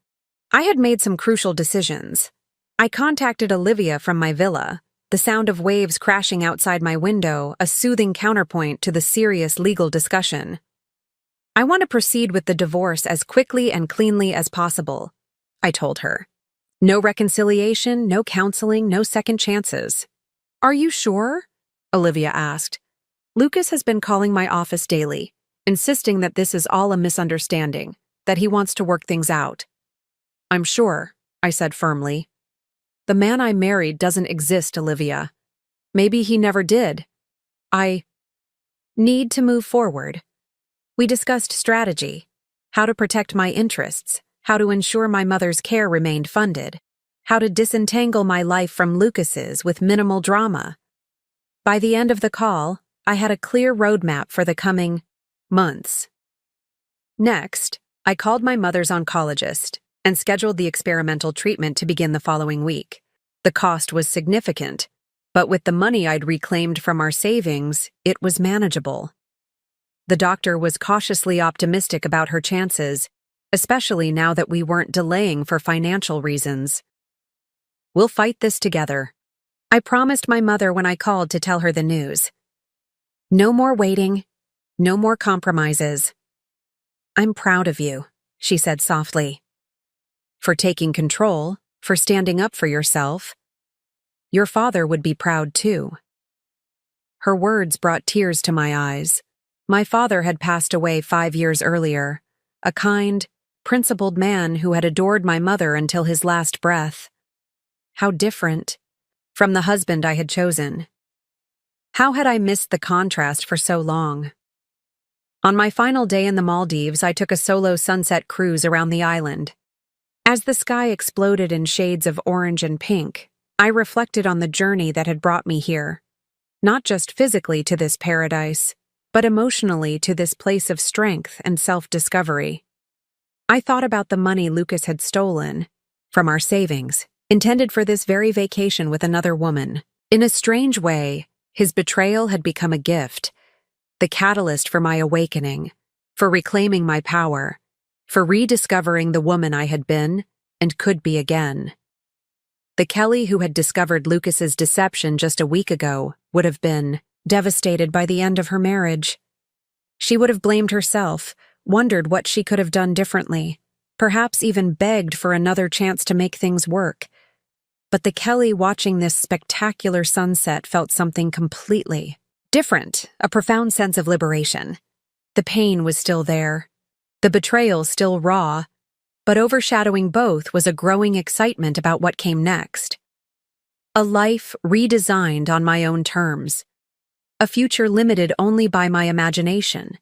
I had made some crucial decisions. I contacted Olivia from my villa, the sound of waves crashing outside my window a soothing counterpoint to the serious legal discussion. I want to proceed with the divorce as quickly and cleanly as possible, I told her. No reconciliation, no counseling, no second chances. Are you sure? Olivia asked. Lucas has been calling my office daily, insisting that this is all a misunderstanding, that he wants to work things out. I'm sure, I said firmly. The man I married doesn't exist, Olivia. Maybe he never did. I need to move forward. We discussed strategy, how to protect my interests, how to ensure my mother's care remained funded, how to disentangle my life from Lucas's with minimal drama. By the end of the call, I had a clear roadmap for the coming months. Next, I called my mother's oncologist and scheduled the experimental treatment to begin the following week. The cost was significant, but with the money I'd reclaimed from our savings, it was manageable. The doctor was cautiously optimistic about her chances, especially now that we weren't delaying for financial reasons. We'll fight this together, I promised my mother when I called to tell her the news. No more waiting, no more compromises. I'm proud of you, she said softly. For taking control, for standing up for yourself. Your father would be proud too. Her words brought tears to my eyes. My father had passed away 5 years earlier, a kind, principled man who had adored my mother until his last breath. How different from the husband I had chosen. How had I missed the contrast for so long? On my final day in the Maldives, I took a solo sunset cruise around the island. As the sky exploded in shades of orange and pink, I reflected on the journey that had brought me here. Not just physically to this paradise, but emotionally to this place of strength and self-discovery. I thought about the money Lucas had stolen from our savings, intended for this very vacation with another woman. In a strange way, his betrayal had become a gift, the catalyst for my awakening, for reclaiming my power, for rediscovering the woman I had been and could be again. The Kelly who had discovered Lucas's deception just a week ago would have been devastated by the end of her marriage. She would have blamed herself, wondered what she could have done differently, perhaps even begged for another chance to make things work. But the Kelly watching this spectacular sunset felt something completely different, a profound sense of liberation. The pain was still there, the betrayal still raw, but overshadowing both was a growing excitement about what came next. A life redesigned on my own terms. A future limited only by my imagination,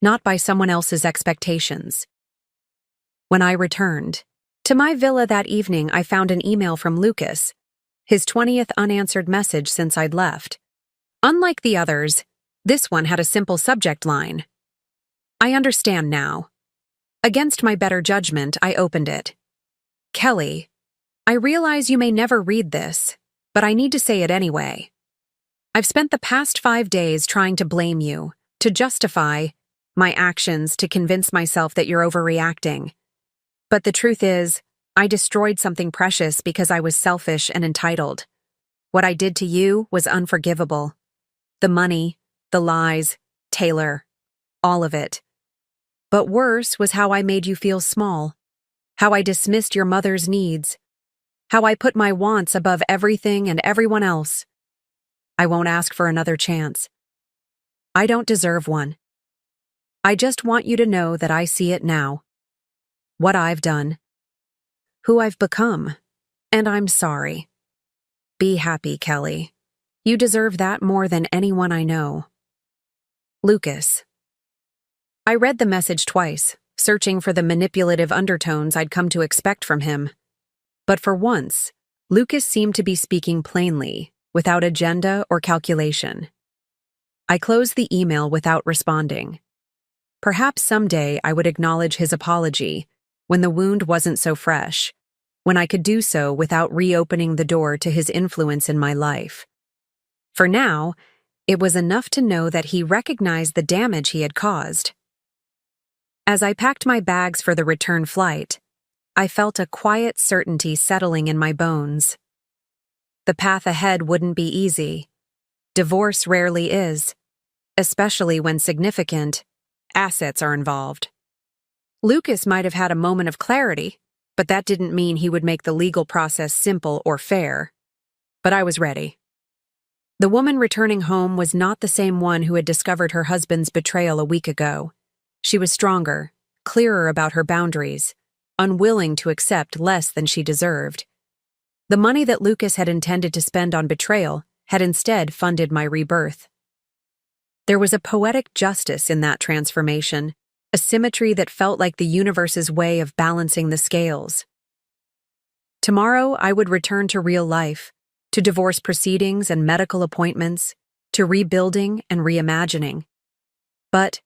not by someone else's expectations. When I returned to my villa that evening, I found an email from Lucas, his 20th unanswered message since I'd left. Unlike the others, this one had a simple subject line. I understand now. Against my better judgment, I opened it. Kelly, I realize you may never read this, but I need to say it anyway. I've spent the past 5 days trying to blame you, to justify my actions, to convince myself that you're overreacting. But the truth is, I destroyed something precious because I was selfish and entitled. What I did to you was unforgivable. The money, the lies, Taylor, all of it. But worse was how I made you feel small, how I dismissed your mother's needs, how I put my wants above everything and everyone else. I won't ask for another chance. I don't deserve one. I just want you to know that I see it now. What I've done, who I've become, and I'm sorry. Be happy, Kelly. You deserve that more than anyone I know. Lucas. I read the message twice, searching for the manipulative undertones I'd come to expect from him. But for once, Lucas seemed to be speaking plainly, without agenda or calculation. I closed the email without responding. Perhaps someday I would acknowledge his apology, when the wound wasn't so fresh, when I could do so without reopening the door to his influence in my life. For now, it was enough to know that he recognized the damage he had caused. As I packed my bags for the return flight, I felt a quiet certainty settling in my bones. The path ahead wouldn't be easy. Divorce rarely is, especially when significant assets are involved. Lucas might have had a moment of clarity, but that didn't mean he would make the legal process simple or fair. But I was ready. The woman returning home was not the same one who had discovered her husband's betrayal a week ago. She was stronger, clearer about her boundaries, unwilling to accept less than she deserved. The money that Lucas had intended to spend on betrayal had instead funded my rebirth. There was a poetic justice in that transformation, a symmetry that felt like the universe's way of balancing the scales. Tomorrow, I would return to real life, to divorce proceedings and medical appointments, to rebuilding and reimagining. But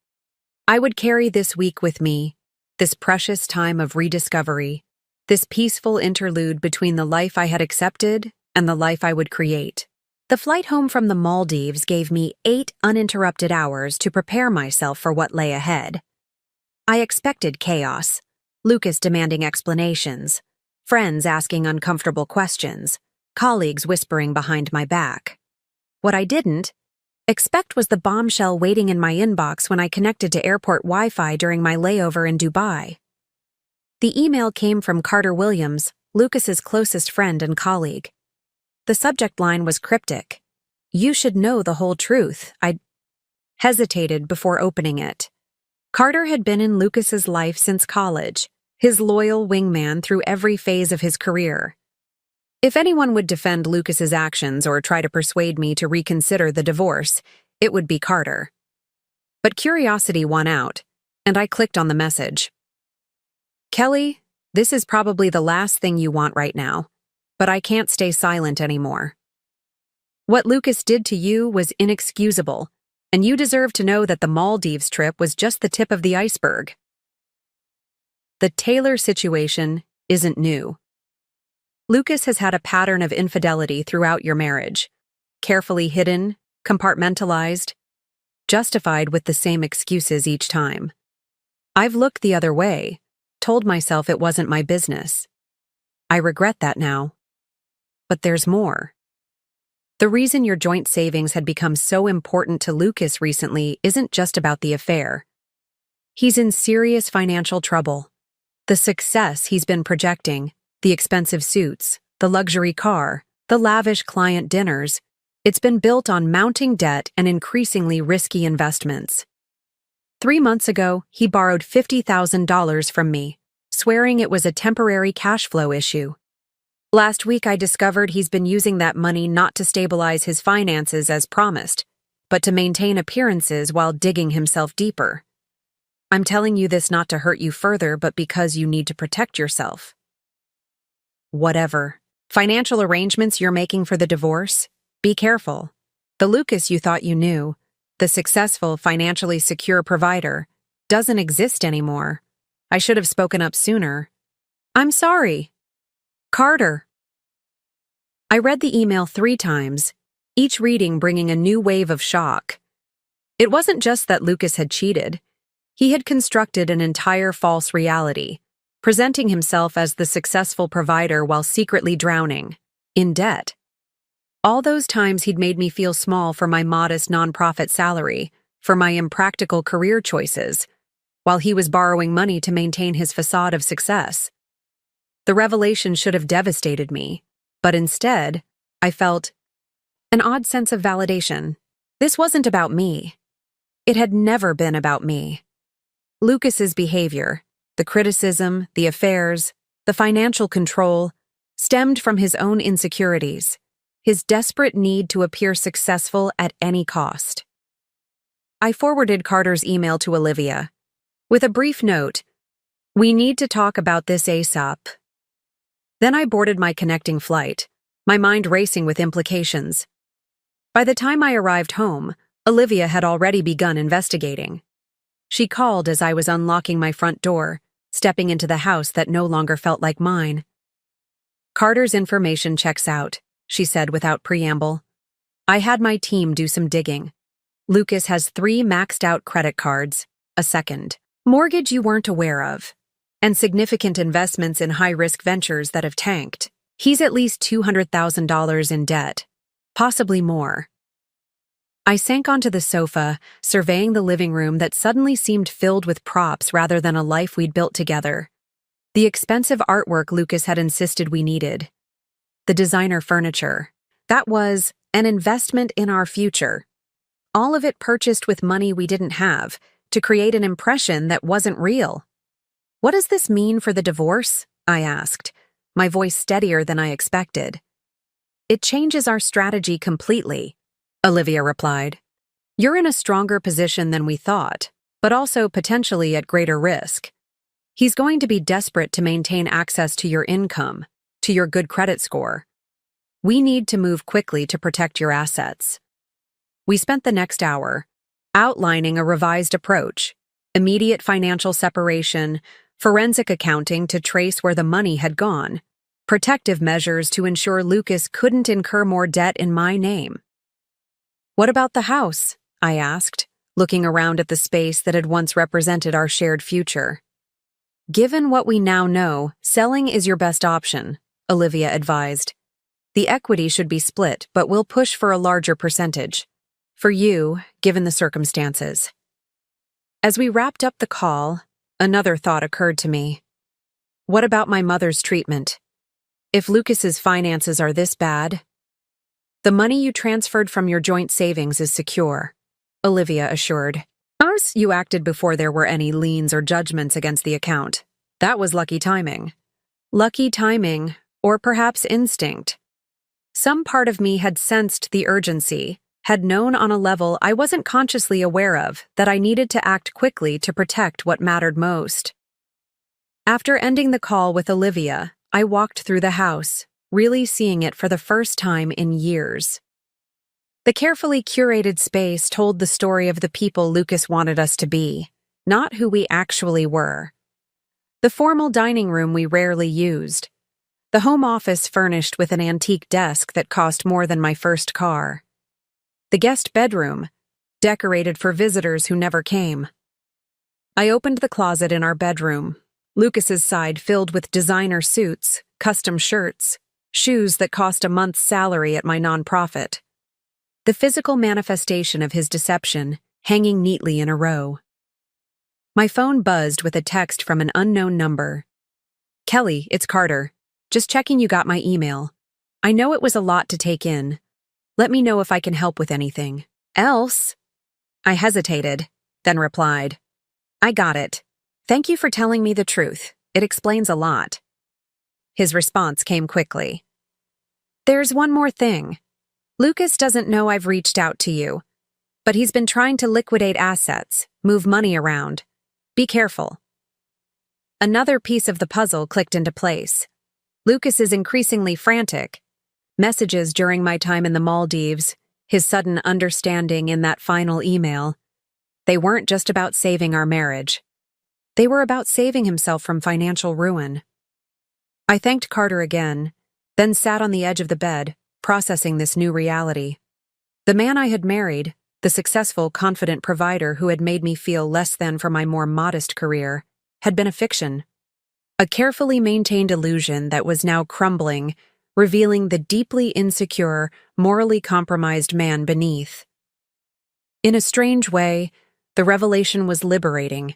I would carry this week with me, this precious time of rediscovery, this peaceful interlude between the life I had accepted and the life I would create. The flight home from the Maldives gave me 8 uninterrupted hours to prepare myself for what lay ahead. I expected chaos, Lucas demanding explanations, friends asking uncomfortable questions, colleagues whispering behind my back. What I didn't expect was the bombshell waiting in my inbox when I connected to airport Wi-Fi during my layover in Dubai. The email came from Carter Williams, Lucas's closest friend and colleague. The subject line was cryptic. You should know the whole truth. I hesitated before opening it. Carter had been in Lucas's life since college, his loyal wingman through every phase of his career. If anyone would defend Lucas's actions or try to persuade me to reconsider the divorce, it would be Carter. But curiosity won out, and I clicked on the message. Kelly, This is probably the last thing you want right now, but I can't stay silent anymore. What Lucas did to you was inexcusable, and you deserve to know that the Maldives trip was just the tip of the iceberg. The Taylor situation isn't new. Lucas has had a pattern of infidelity throughout your marriage, carefully hidden, compartmentalized, justified with the same excuses each time. I've looked the other way, told myself it wasn't my business. I regret that now. But there's more. The reason your joint savings had become so important to Lucas recently isn't just about the affair. He's in serious financial trouble. The success he's been projecting, the expensive suits, the luxury car, the lavish client dinners, it's been built on mounting debt and increasingly risky investments. 3 months ago, he borrowed $50,000 from me, swearing it was a temporary cash flow issue. Last week, I discovered he's been using that money not to stabilize his finances as promised, but to maintain appearances while digging himself deeper. I'm telling you this not to hurt you further, but because you need to protect yourself. Whatever. Financial arrangements you're making for the divorce? Be careful. The Lucas you thought you knew, the successful, financially secure provider, doesn't exist anymore. I should have spoken up sooner. I'm sorry. Carter. I read the email 3 times, each reading bringing a new wave of shock. It wasn't just that Lucas had cheated. He had constructed an entire false reality, presenting himself as the successful provider while secretly drowning in debt. All those times he'd made me feel small for my modest nonprofit salary, for my impractical career choices, while he was borrowing money to maintain his facade of success. The revelation should have devastated me, but instead, I felt an odd sense of validation. This wasn't about me. It had never been about me. Lucas's behavior, the criticism, the affairs, the financial control, stemmed from his own insecurities, his desperate need to appear successful at any cost. I forwarded Carter's email to Olivia, with a brief note, "We need to talk about this ASAP." Then I boarded my connecting flight, my mind racing with implications. By the time I arrived home, Olivia had already begun investigating. She called as I was unlocking my front door, stepping into the house that no longer felt like mine. "Carter's information checks out," she said without preamble. "I had my team do some digging. Lucas has 3 maxed-out credit cards, a second mortgage you weren't aware of, and significant investments in high-risk ventures that have tanked. He's at least $200,000 in debt, possibly more." I sank onto the sofa, surveying the living room that suddenly seemed filled with props rather than a life we'd built together. The expensive artwork Lucas had insisted we needed. The designer furniture. That was an investment in our future. All of it purchased with money we didn't have, to create an impression that wasn't real. "What does this mean for the divorce?" I asked, my voice steadier than I expected. "It changes our strategy completely," Olivia replied. "You're in a stronger position than we thought, but also potentially at greater risk. He's going to be desperate to maintain access to your income, to your good credit score. We need to move quickly to protect your assets." We spent the next hour outlining a revised approach, immediate financial separation, forensic accounting to trace where the money had gone, protective measures to ensure Lucas couldn't incur more debt in my name. "What about the house?" I asked, looking around at the space that had once represented our shared future. "Given what we now know, selling is your best option," Olivia advised. "The equity should be split, but we'll push for a larger percentage. For you, given the circumstances." As we wrapped up the call, another thought occurred to me. What about my mother's treatment? If Lucas's finances are this bad? "The money you transferred from your joint savings is secure," Olivia assured. "Ours, you acted before there were any liens or judgments against the account. That was lucky timing." Lucky timing, or perhaps instinct. Some part of me had sensed the urgency, had known on a level I wasn't consciously aware of that I needed to act quickly to protect what mattered most. After ending the call with Olivia, I walked through the house, really seeing it for the first time in years. The carefully curated space told the story of the people Lucas wanted us to be, not who we actually were. The formal dining room we rarely used. The home office furnished with an antique desk that cost more than my first car. The guest bedroom, decorated for visitors who never came. I opened the closet in our bedroom, Lucas's side filled with designer suits, custom shirts, shoes that cost a month's salary at my nonprofit. The physical manifestation of his deception, hanging neatly in a row. My phone buzzed with a text from an unknown number. "Kelly, it's Carter. Just checking you got my email. I know it was a lot to take in. Let me know if I can help with anything. Else?" I hesitated, then replied, "I got it. Thank you for telling me the truth. It explains a lot." His response came quickly. "There's one more thing. Lucas doesn't know I've reached out to you, but he's been trying to liquidate assets, move money around. Be careful." Another piece of the puzzle clicked into place. Lucas is increasingly frantic. Messages during my time in the Maldives, his sudden understanding in that final email. They weren't just about saving our marriage. They were about saving himself from financial ruin. I thanked Carter again, then sat on the edge of the bed, processing this new reality. The man I had married, the successful, confident provider who had made me feel less than for my more modest career, had been a fiction. A carefully maintained illusion that was now crumbling, revealing the deeply insecure, morally compromised man beneath. In a strange way, the revelation was liberating.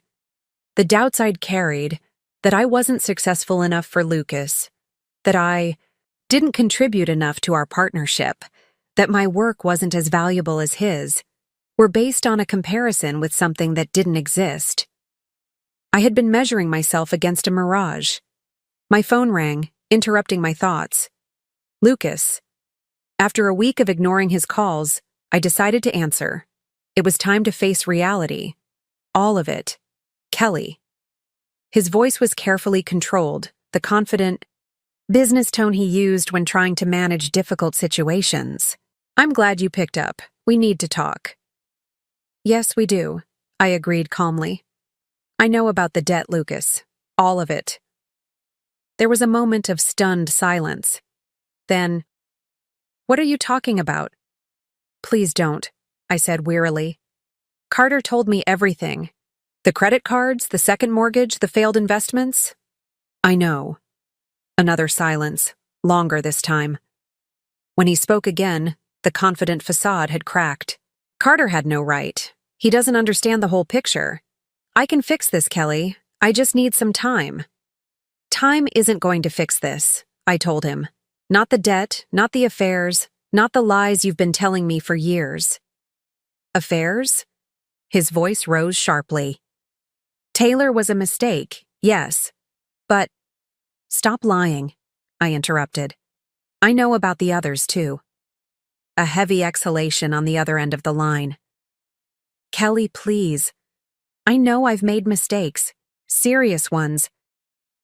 The doubts I'd carried, that I wasn't successful enough for Lucas, that I didn't contribute enough to our partnership, that my work wasn't as valuable as his, were based on a comparison with something that didn't exist. I had been measuring myself against a mirage. My phone rang, interrupting my thoughts. Lucas. After a week of ignoring his calls, I decided to answer. It was time to face reality. All of it. Kelly. His voice was carefully controlled, the confident, business tone he used when trying to manage difficult situations. "I'm glad you picked up. We need to talk." "Yes, we do," I agreed calmly. "I know about the debt, Lucas. All of it." There was a moment of stunned silence. Then, "What are you talking about?" "Please don't," I said wearily. "Carter told me everything. The credit cards, the second mortgage, the failed investments." "I know." Another silence, longer this time. When he spoke again, the confident facade had cracked. "Carter had no right. He doesn't understand the whole picture. I can fix this, Kelly. I just need some time." "Time isn't going to fix this," I told him. "Not the debt, not the affairs, not the lies you've been telling me for years." "Affairs?" His voice rose sharply. "Taylor was a mistake, yes. But—" "Stop lying," I interrupted. "I know about the others, too." A heavy exhalation on the other end of the line. "Kelly, please. I know I've made mistakes, serious ones,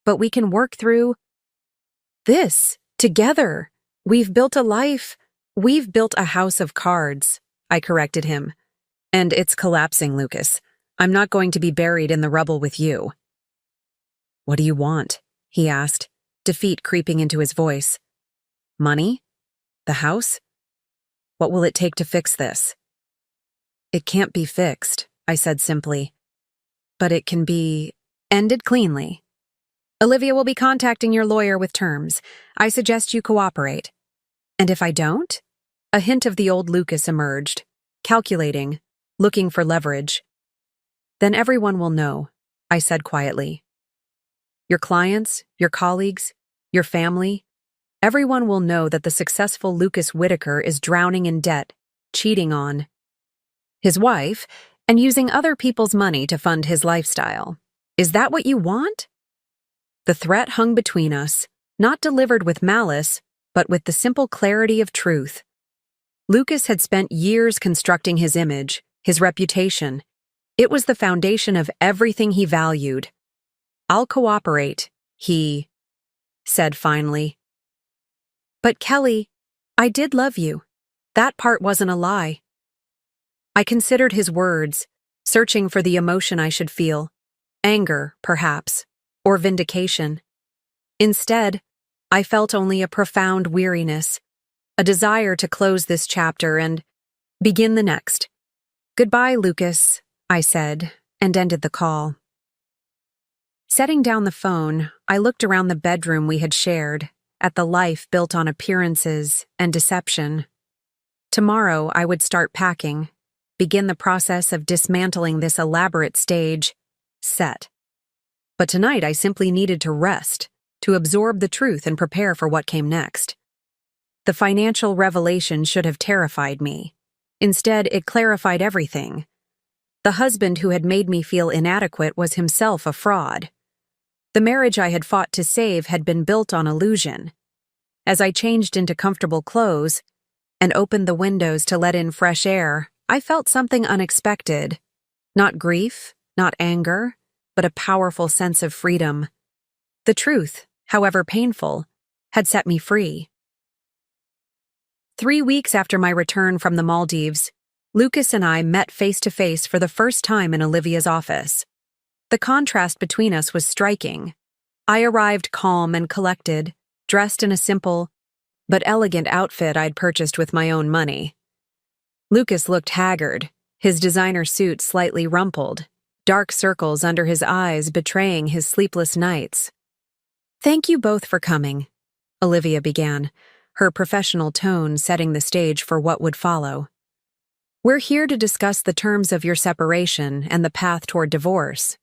but we can work through this together. We've built a life. We've built a house of cards," I corrected him. "And it's collapsing, Lucas. I'm not going to be buried in the rubble with you." "What do you want?" he asked, defeat creeping into his voice. "Money? The house? What will it take to fix this?" "It can't be fixed," I said simply. "But it can be ended cleanly. Olivia will be contacting your lawyer with terms. I suggest you cooperate." "And if I don't?" A hint of the old Lucas emerged, calculating, looking for leverage. "Then everyone will know," I said quietly. "Your clients, your colleagues, your family, everyone will know that the successful Lucas Whitaker is drowning in debt, cheating on his wife, and using other people's money to fund his lifestyle. Is that what you want?" The threat hung between us, not delivered with malice, but with the simple clarity of truth. Lucas had spent years constructing his image, his reputation. It was the foundation of everything he valued. I'll cooperate, he said finally. But Kelly, I did love you. That part wasn't a lie. I considered his words, searching for the emotion I should feel. Anger, perhaps, or vindication. Instead, I felt only a profound weariness, a desire to close this chapter and begin the next. Goodbye, Lucas, I said, and ended the call. Setting down the phone, I looked around the bedroom we had shared, at the life built on appearances and deception. Tomorrow, I would start packing, begin the process of dismantling this elaborate stage set. But tonight, I simply needed to rest, to absorb the truth and prepare for what came next. The financial revelation should have terrified me. Instead, it clarified everything. The husband who had made me feel inadequate was himself a fraud. The marriage I had fought to save had been built on illusion. As I changed into comfortable clothes and opened the windows to let in fresh air, I felt something unexpected. Not grief, not anger, but a powerful sense of freedom. The truth, however painful, had set me free. 3 weeks after my return from the Maldives, Lucas and I met face-to-face for the first time in Olivia's office. The contrast between us was striking. I arrived calm and collected, dressed in a simple but elegant outfit I'd purchased with my own money. Lucas looked haggard, his designer suit slightly rumpled, dark circles under his eyes betraying his sleepless nights. "Thank you both for coming," Olivia began, her professional tone setting the stage for what would follow. "We're here to discuss the terms of your separation and the path toward divorce."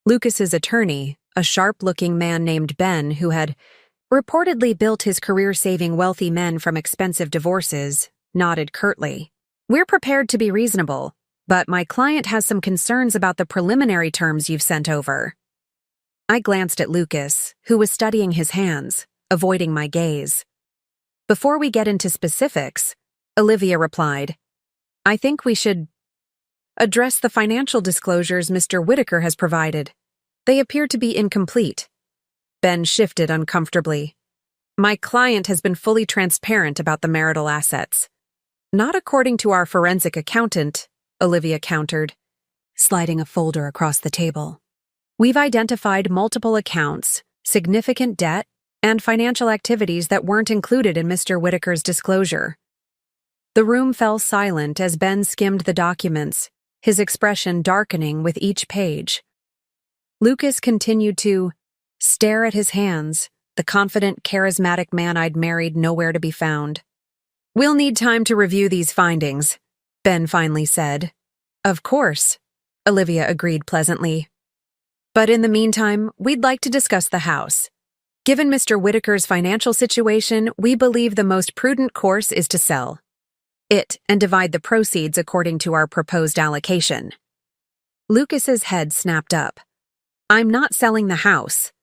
Lucas's attorney, a sharp-looking man named Ben who had reportedly built his career saving wealthy men from expensive divorces, nodded curtly. "We're prepared to be reasonable, but my client has some concerns about the preliminary terms you've sent over." I glanced at Lucas, who was studying his hands, avoiding my gaze. "Before we get into specifics," Olivia replied, "I think we should address the financial disclosures Mr. Whitaker has provided. They appear to be incomplete." Ben shifted uncomfortably. "My client has been fully transparent about the marital assets." "Not according to our forensic accountant," Olivia countered, sliding a folder across the table. "We've identified multiple accounts, significant debt, and financial activities that weren't included in Mr. Whitaker's disclosure." The room fell silent as Ben skimmed the documents, his expression darkening with each page. Lucas continued to stare at his hands, the confident, charismatic man I'd married nowhere to be found. "We'll need time to review these findings," Ben finally said. "Of course," Olivia agreed pleasantly. "But in the meantime, we'd like to discuss the house. Given Mr. Whitaker's financial situation, we believe the most prudent course is to sell it and divide the proceeds according to our proposed allocation." Lucas's head snapped up. "I'm not selling the house."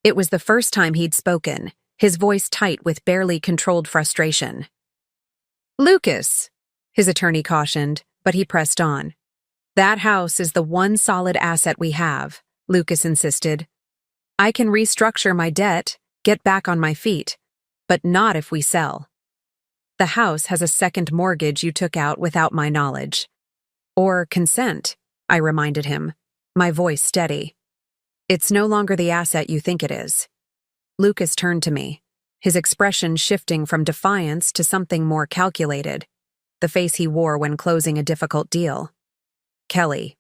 It was the first time he'd spoken, his voice tight with barely controlled frustration. "Lucas," his attorney cautioned, but he pressed on. "That house is the one solid asset we have," Lucas insisted. "I can restructure my debt, get back on my feet, but not if we sell. The house has a second mortgage you took out without my knowledge." "Or consent," I reminded him, my voice steady. "It's no longer the asset you think it is." Lucas turned to me, his expression shifting from defiance to something more calculated, the face he wore when closing a difficult deal. "Kelly,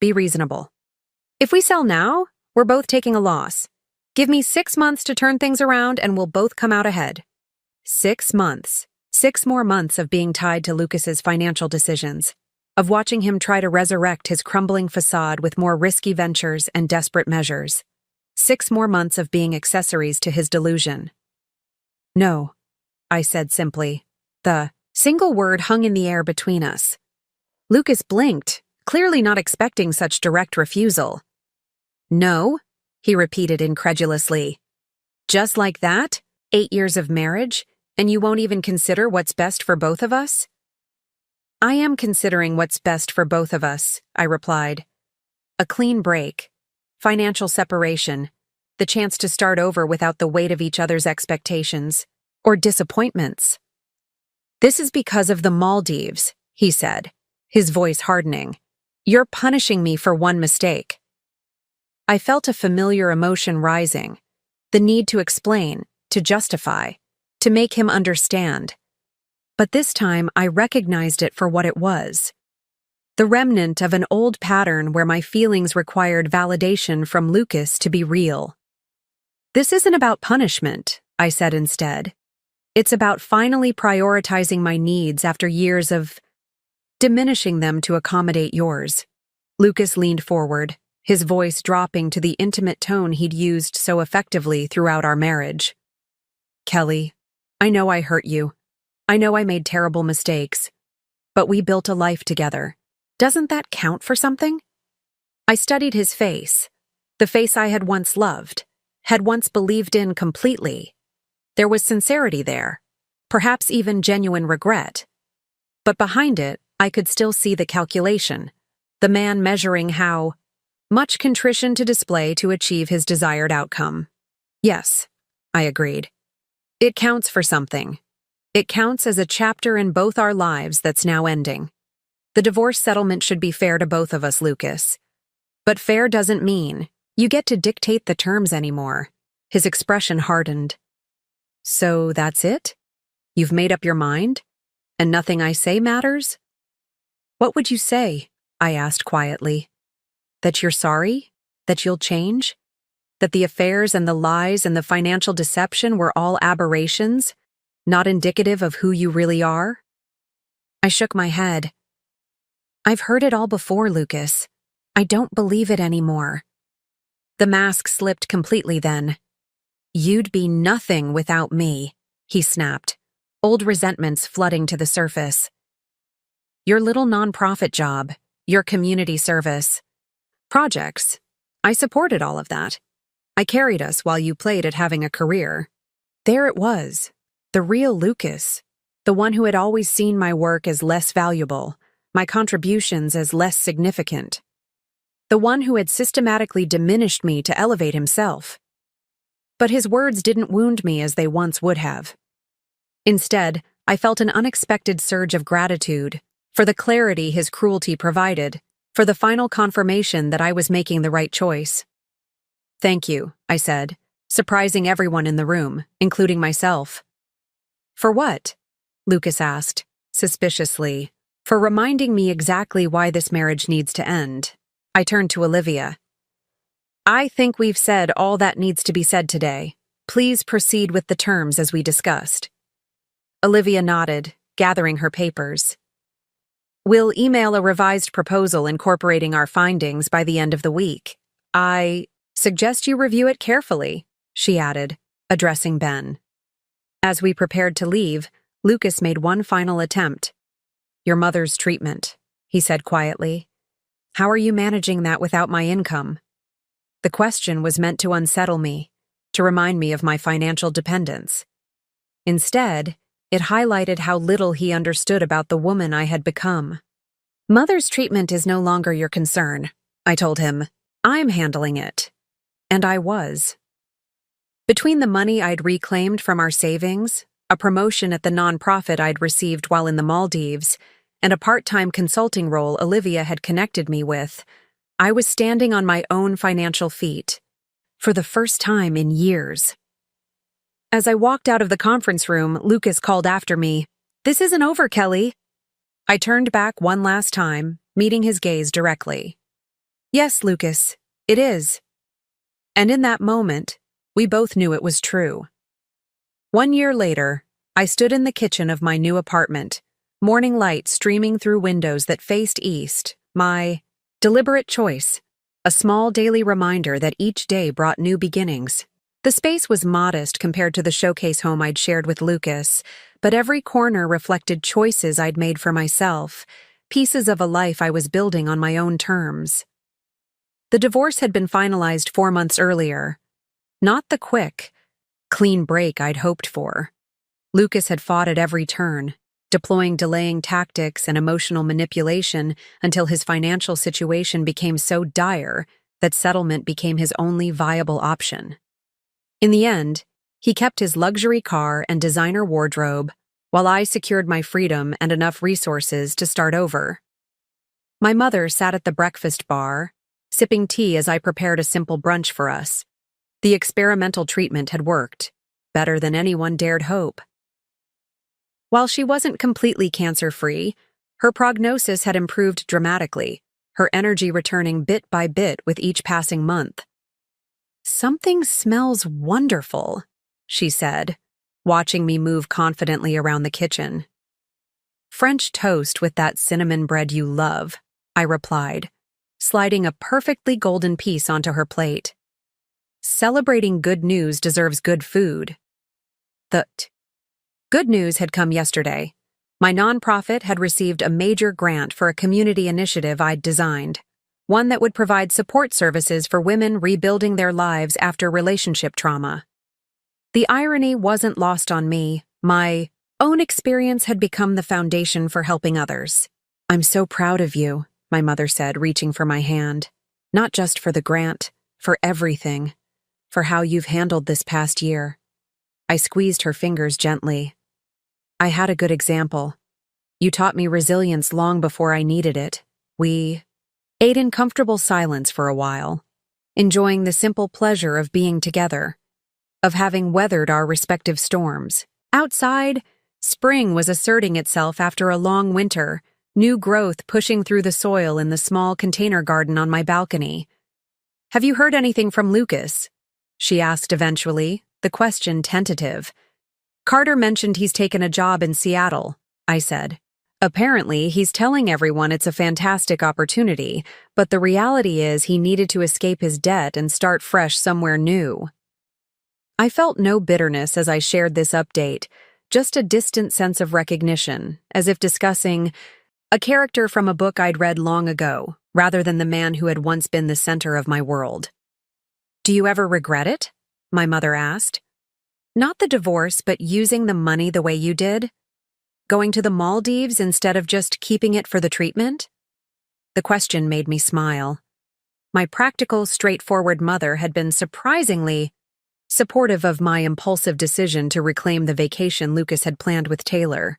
be reasonable. If we sell now, we're both taking a loss. Give me 6 months to turn things around and we'll both come out ahead." 6 months. 6 more months of being tied to Lucas's financial decisions, of watching him try to resurrect his crumbling facade with more risky ventures and desperate measures. 6 more months of being accessories to his delusion. "No," I said simply. The single word hung in the air between us. Lucas blinked, clearly not expecting such direct refusal. "No?" he repeated incredulously. "Just like that? 8 years of marriage, and you won't even consider what's best for both of us?" "I am considering what's best for both of us," I replied. "A clean break. financial separation, the chance to start over without the weight of each other's expectations or disappointments. "This is because of the Maldives," he said, his voice hardening. "You're punishing me for one mistake." I felt a familiar emotion rising, the need to explain, to justify, to make him understand. But this time I recognized it for what it was. The remnant of an old pattern where my feelings required validation from Lucas to be real. "This isn't about punishment," I said instead. "It's about finally prioritizing my needs after years of diminishing them to accommodate yours." Lucas leaned forward, his voice dropping to the intimate tone he'd used so effectively throughout our marriage. "Kelly, I know I hurt you. I know I made terrible mistakes. But we built a life together. Doesn't that count for something?" I studied his face, the face I had once loved, had once believed in completely. There was sincerity there, perhaps even genuine regret. But behind it, I could still see the calculation, the man measuring how much contrition to display to achieve his desired outcome. "Yes," I agreed. "It counts for something. It counts as a chapter in both our lives that's now ending. The divorce settlement should be fair to both of us, Lucas. But fair doesn't mean you get to dictate the terms anymore." His expression hardened. "So that's it? You've made up your mind? And nothing I say matters?" "What would you say?" I asked quietly. "That you're sorry? That you'll change? That the affairs and the lies and the financial deception were all aberrations, not indicative of who you really are?" I shook my head. "I've heard it all before, Lucas. I don't believe it anymore." The mask slipped completely then. "You'd be nothing without me," he snapped, old resentments flooding to the surface. "Your little nonprofit job, your community service, projects. I supported all of that. I carried us while you played at having a career. There it was, the real Lucas, the one who had always seen my work as less valuable, my contributions as less significant. The one who had systematically diminished me to elevate himself. But his words didn't wound me as they once would have. Instead, I felt an unexpected surge of gratitude for the clarity his cruelty provided, for the final confirmation that I was making the right choice. "Thank you," I said, surprising everyone in the room, including myself. "For what?" Lucas asked, suspiciously. "For reminding me exactly why this marriage needs to end." I turned to Olivia. "I think we've said all that needs to be said today. Please proceed with the terms as we discussed." Olivia nodded, gathering her papers. "We'll email a revised proposal incorporating our findings by the end of the week. I suggest you review it carefully," she added, addressing Ben. As we prepared to leave, Lucas made one final attempt. "Your mother's treatment," he said quietly. "How are you managing that without my income?" The question was meant to unsettle me, to remind me of my financial dependence. Instead, it highlighted how little he understood about the woman I had become. "Mother's treatment is no longer your concern," I told him. "I'm handling it." And I was. Between the money I'd reclaimed from our savings, a promotion at the nonprofit I'd received while in the Maldives, and a part-time consulting role Olivia had connected me with, I was standing on my own financial feet, for the first time in years. As I walked out of the conference room, Lucas called after me, "This isn't over, Kelly." I turned back one last time, meeting his gaze directly. "Yes, Lucas, it is." And in that moment, we both knew it was true. 1 year later, I stood in the kitchen of my new apartment, morning light streaming through windows that faced east, my deliberate choice, a small daily reminder that each day brought new beginnings. The space was modest compared to the showcase home I'd shared with Lucas, but every corner reflected choices I'd made for myself, pieces of a life I was building on my own terms. The divorce had been finalized 4 months earlier. Not the quick, clean break I'd hoped for. Lucas had fought at every turn, deploying delaying tactics and emotional manipulation until his financial situation became so dire that settlement became his only viable option. In the end, he kept his luxury car and designer wardrobe, while I secured my freedom and enough resources to start over. My mother sat at the breakfast bar, sipping tea as I prepared a simple brunch for us. The experimental treatment had worked, better than anyone dared hope. While she wasn't completely cancer-free, her prognosis had improved dramatically, her energy returning bit by bit with each passing month. "Something smells wonderful," she said, watching me move confidently around the kitchen. "French toast with that cinnamon bread you love," I replied, sliding a perfectly golden piece onto her plate. Celebrating good news deserves good food. The good news had come yesterday. My nonprofit had received a major grant for a community initiative I'd designed, one that would provide support services for women rebuilding their lives after relationship trauma. The irony wasn't lost on me. My own experience had become the foundation for helping others. "I'm so proud of you," my mother said, reaching for my hand. "Not just for the grant, for everything, for how you've handled this past year." I squeezed her fingers gently. "I had a good example. You taught me resilience long before I needed it." We ate in comfortable silence for a while, enjoying the simple pleasure of being together, of having weathered our respective storms. Outside, spring was asserting itself after a long winter, new growth pushing through the soil in the small container garden on my balcony. "Have you heard anything from Lucas?" she asked eventually, the question tentative. "Carter mentioned he's taken a job in Seattle," I said. "Apparently, he's telling everyone it's a fantastic opportunity, but the reality is he needed to escape his debt and start fresh somewhere new." I felt no bitterness as I shared this update, just a distant sense of recognition, as if discussing a character from a book I'd read long ago, rather than the man who had once been the center of my world. "Do you ever regret it?" my mother asked. "Not the divorce, but using the money the way you did? Going to the Maldives instead of just keeping it for the treatment?" The question made me smile. My practical, straightforward mother had been surprisingly supportive of my impulsive decision to reclaim the vacation Lucas had planned with Taylor.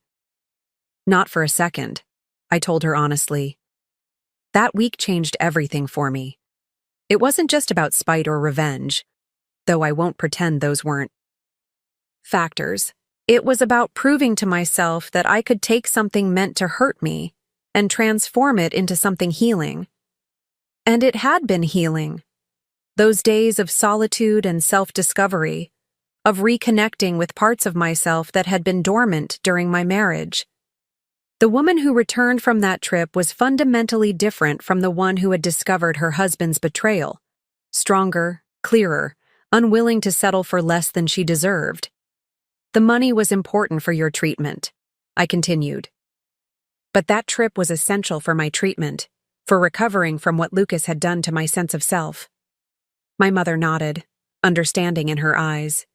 "Not for a second," I told her honestly. That week changed everything for me. It wasn't just about spite or revenge, though I won't pretend those weren't factors. It was about proving to myself that I could take something meant to hurt me and transform it into something healing. And it had been healing. Those days of solitude and self-discovery, of reconnecting with parts of myself that had been dormant during my marriage. The woman who returned from that trip was fundamentally different from the one who had discovered her husband's betrayal. Stronger, clearer, unwilling to settle for less than she deserved. "The money was important for your treatment," I continued. "But that trip was essential for my treatment, for recovering from what Lucas had done to my sense of self." My mother nodded, understanding in her eyes.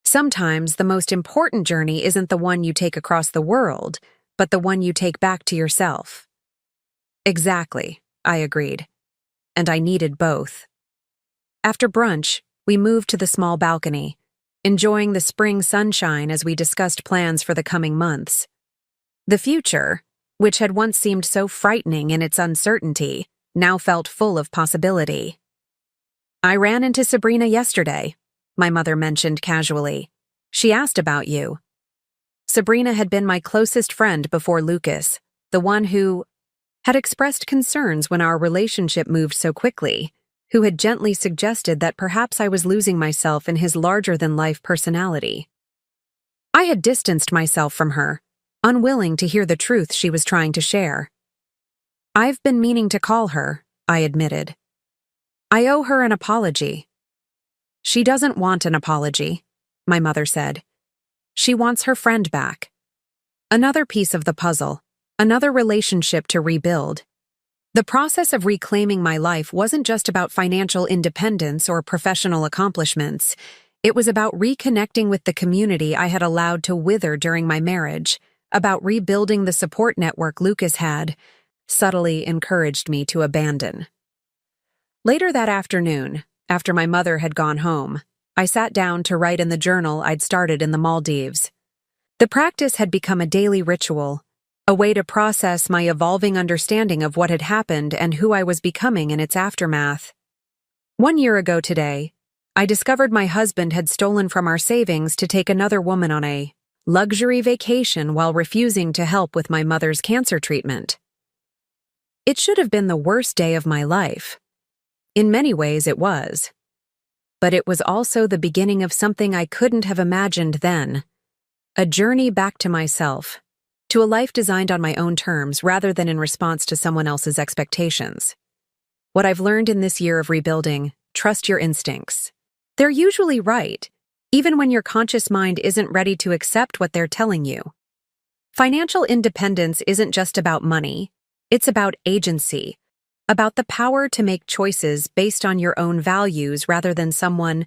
"Sometimes the most important journey isn't the one you take across the world, but the one you take back to yourself." "Exactly," I agreed. And I needed both. After brunch, we moved to the small balcony, enjoying the spring sunshine as we discussed plans for the coming months. The future, which had once seemed so frightening in its uncertainty, now felt full of possibility. "I ran into Sabrina yesterday," my mother mentioned casually. "She asked about you." Sabrina had been my closest friend before Lucas, the one who had expressed concerns when our relationship moved so quickly, who had gently suggested that perhaps I was losing myself in his larger-than-life personality. I had distanced myself from her, unwilling to hear the truth she was trying to share. "I've been meaning to call her," I admitted. "I owe her an apology." "She doesn't want an apology," my mother said. "She wants her friend back. Another piece of the puzzle, another relationship to rebuild." The process of reclaiming my life wasn't just about financial independence or professional accomplishments. It was about reconnecting with the community I had allowed to wither during my marriage, about rebuilding the support network Lucas had subtly encouraged me to abandon. Later that afternoon, after my mother had gone home, I sat down to write in the journal I'd started in the Maldives. The practice had become a daily ritual, a way to process my evolving understanding of what had happened and who I was becoming in its aftermath. 1 year ago today, I discovered my husband had stolen from our savings to take another woman on a luxury vacation while refusing to help with my mother's cancer treatment. It should have been the worst day of my life. In many ways it was. But it was also the beginning of something I couldn't have imagined then. A journey back to myself, to a life designed on my own terms rather than in response to someone else's expectations. What I've learned in this year of rebuilding: trust your instincts. They're usually right, even when your conscious mind isn't ready to accept what they're telling you. Financial independence isn't just about money, it's about agency, about the power to make choices based on your own values rather than someone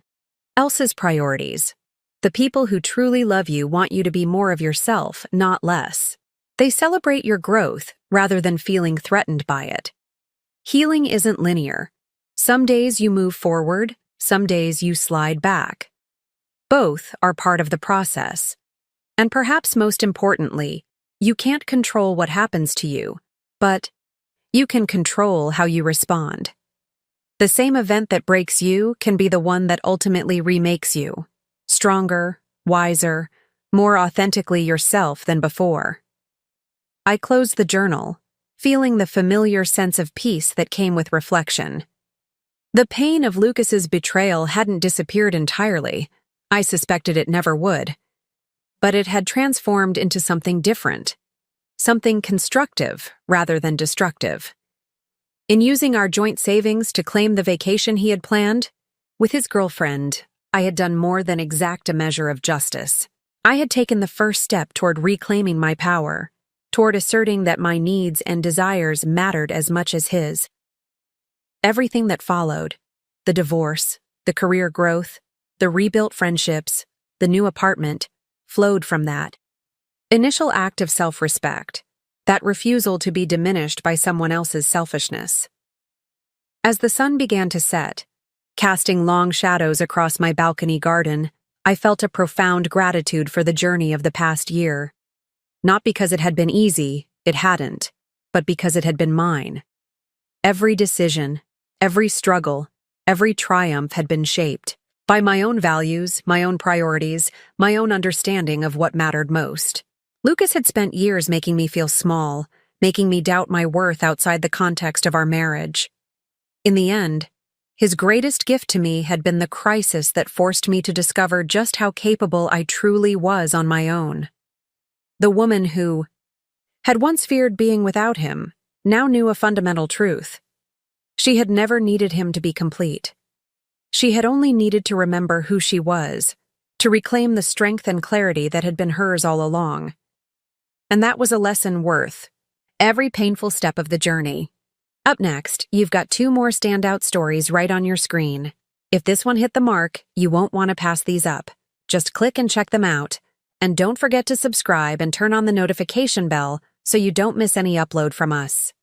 else's priorities. The people who truly love you want you to be more of yourself, not less. They celebrate your growth rather than feeling threatened by it. Healing isn't linear. Some days you move forward, some days you slide back. Both are part of the process. And perhaps most importantly, you can't control what happens to you, but you can control how you respond. The same event that breaks you can be the one that ultimately remakes you. Stronger, wiser, more authentically yourself than before. I closed the journal, feeling the familiar sense of peace that came with reflection. The pain of Lucas's betrayal hadn't disappeared entirely. I suspected it never would. But it had transformed into something different, something constructive rather than destructive. In using our joint savings to claim the vacation he had planned, with his girlfriend, I had done more than exact a measure of justice. I had taken the first step toward reclaiming my power, toward asserting that my needs and desires mattered as much as his. Everything that followed, the divorce, the career growth, the rebuilt friendships, the new apartment, flowed from that initial act of self-respect, that refusal to be diminished by someone else's selfishness. As the sun began to set, casting long shadows across my balcony garden, I felt a profound gratitude for the journey of the past year. Not because it had been easy, it hadn't, but because it had been mine. Every decision, every struggle, every triumph had been shaped by my own values, my own priorities, my own understanding of what mattered most. Lucas had spent years making me feel small, making me doubt my worth outside the context of our marriage. In the end, his greatest gift to me had been the crisis that forced me to discover just how capable I truly was on my own. The woman who had once feared being without him now knew a fundamental truth. She had never needed him to be complete. She had only needed to remember who she was, to reclaim the strength and clarity that had been hers all along. And that was a lesson worth every painful step of the journey. Up next, you've got 2 more standout stories right on your screen. If this one hit the mark, you won't want to pass these up. Just click and check them out. And don't forget to subscribe and turn on the notification bell so you don't miss any upload from us.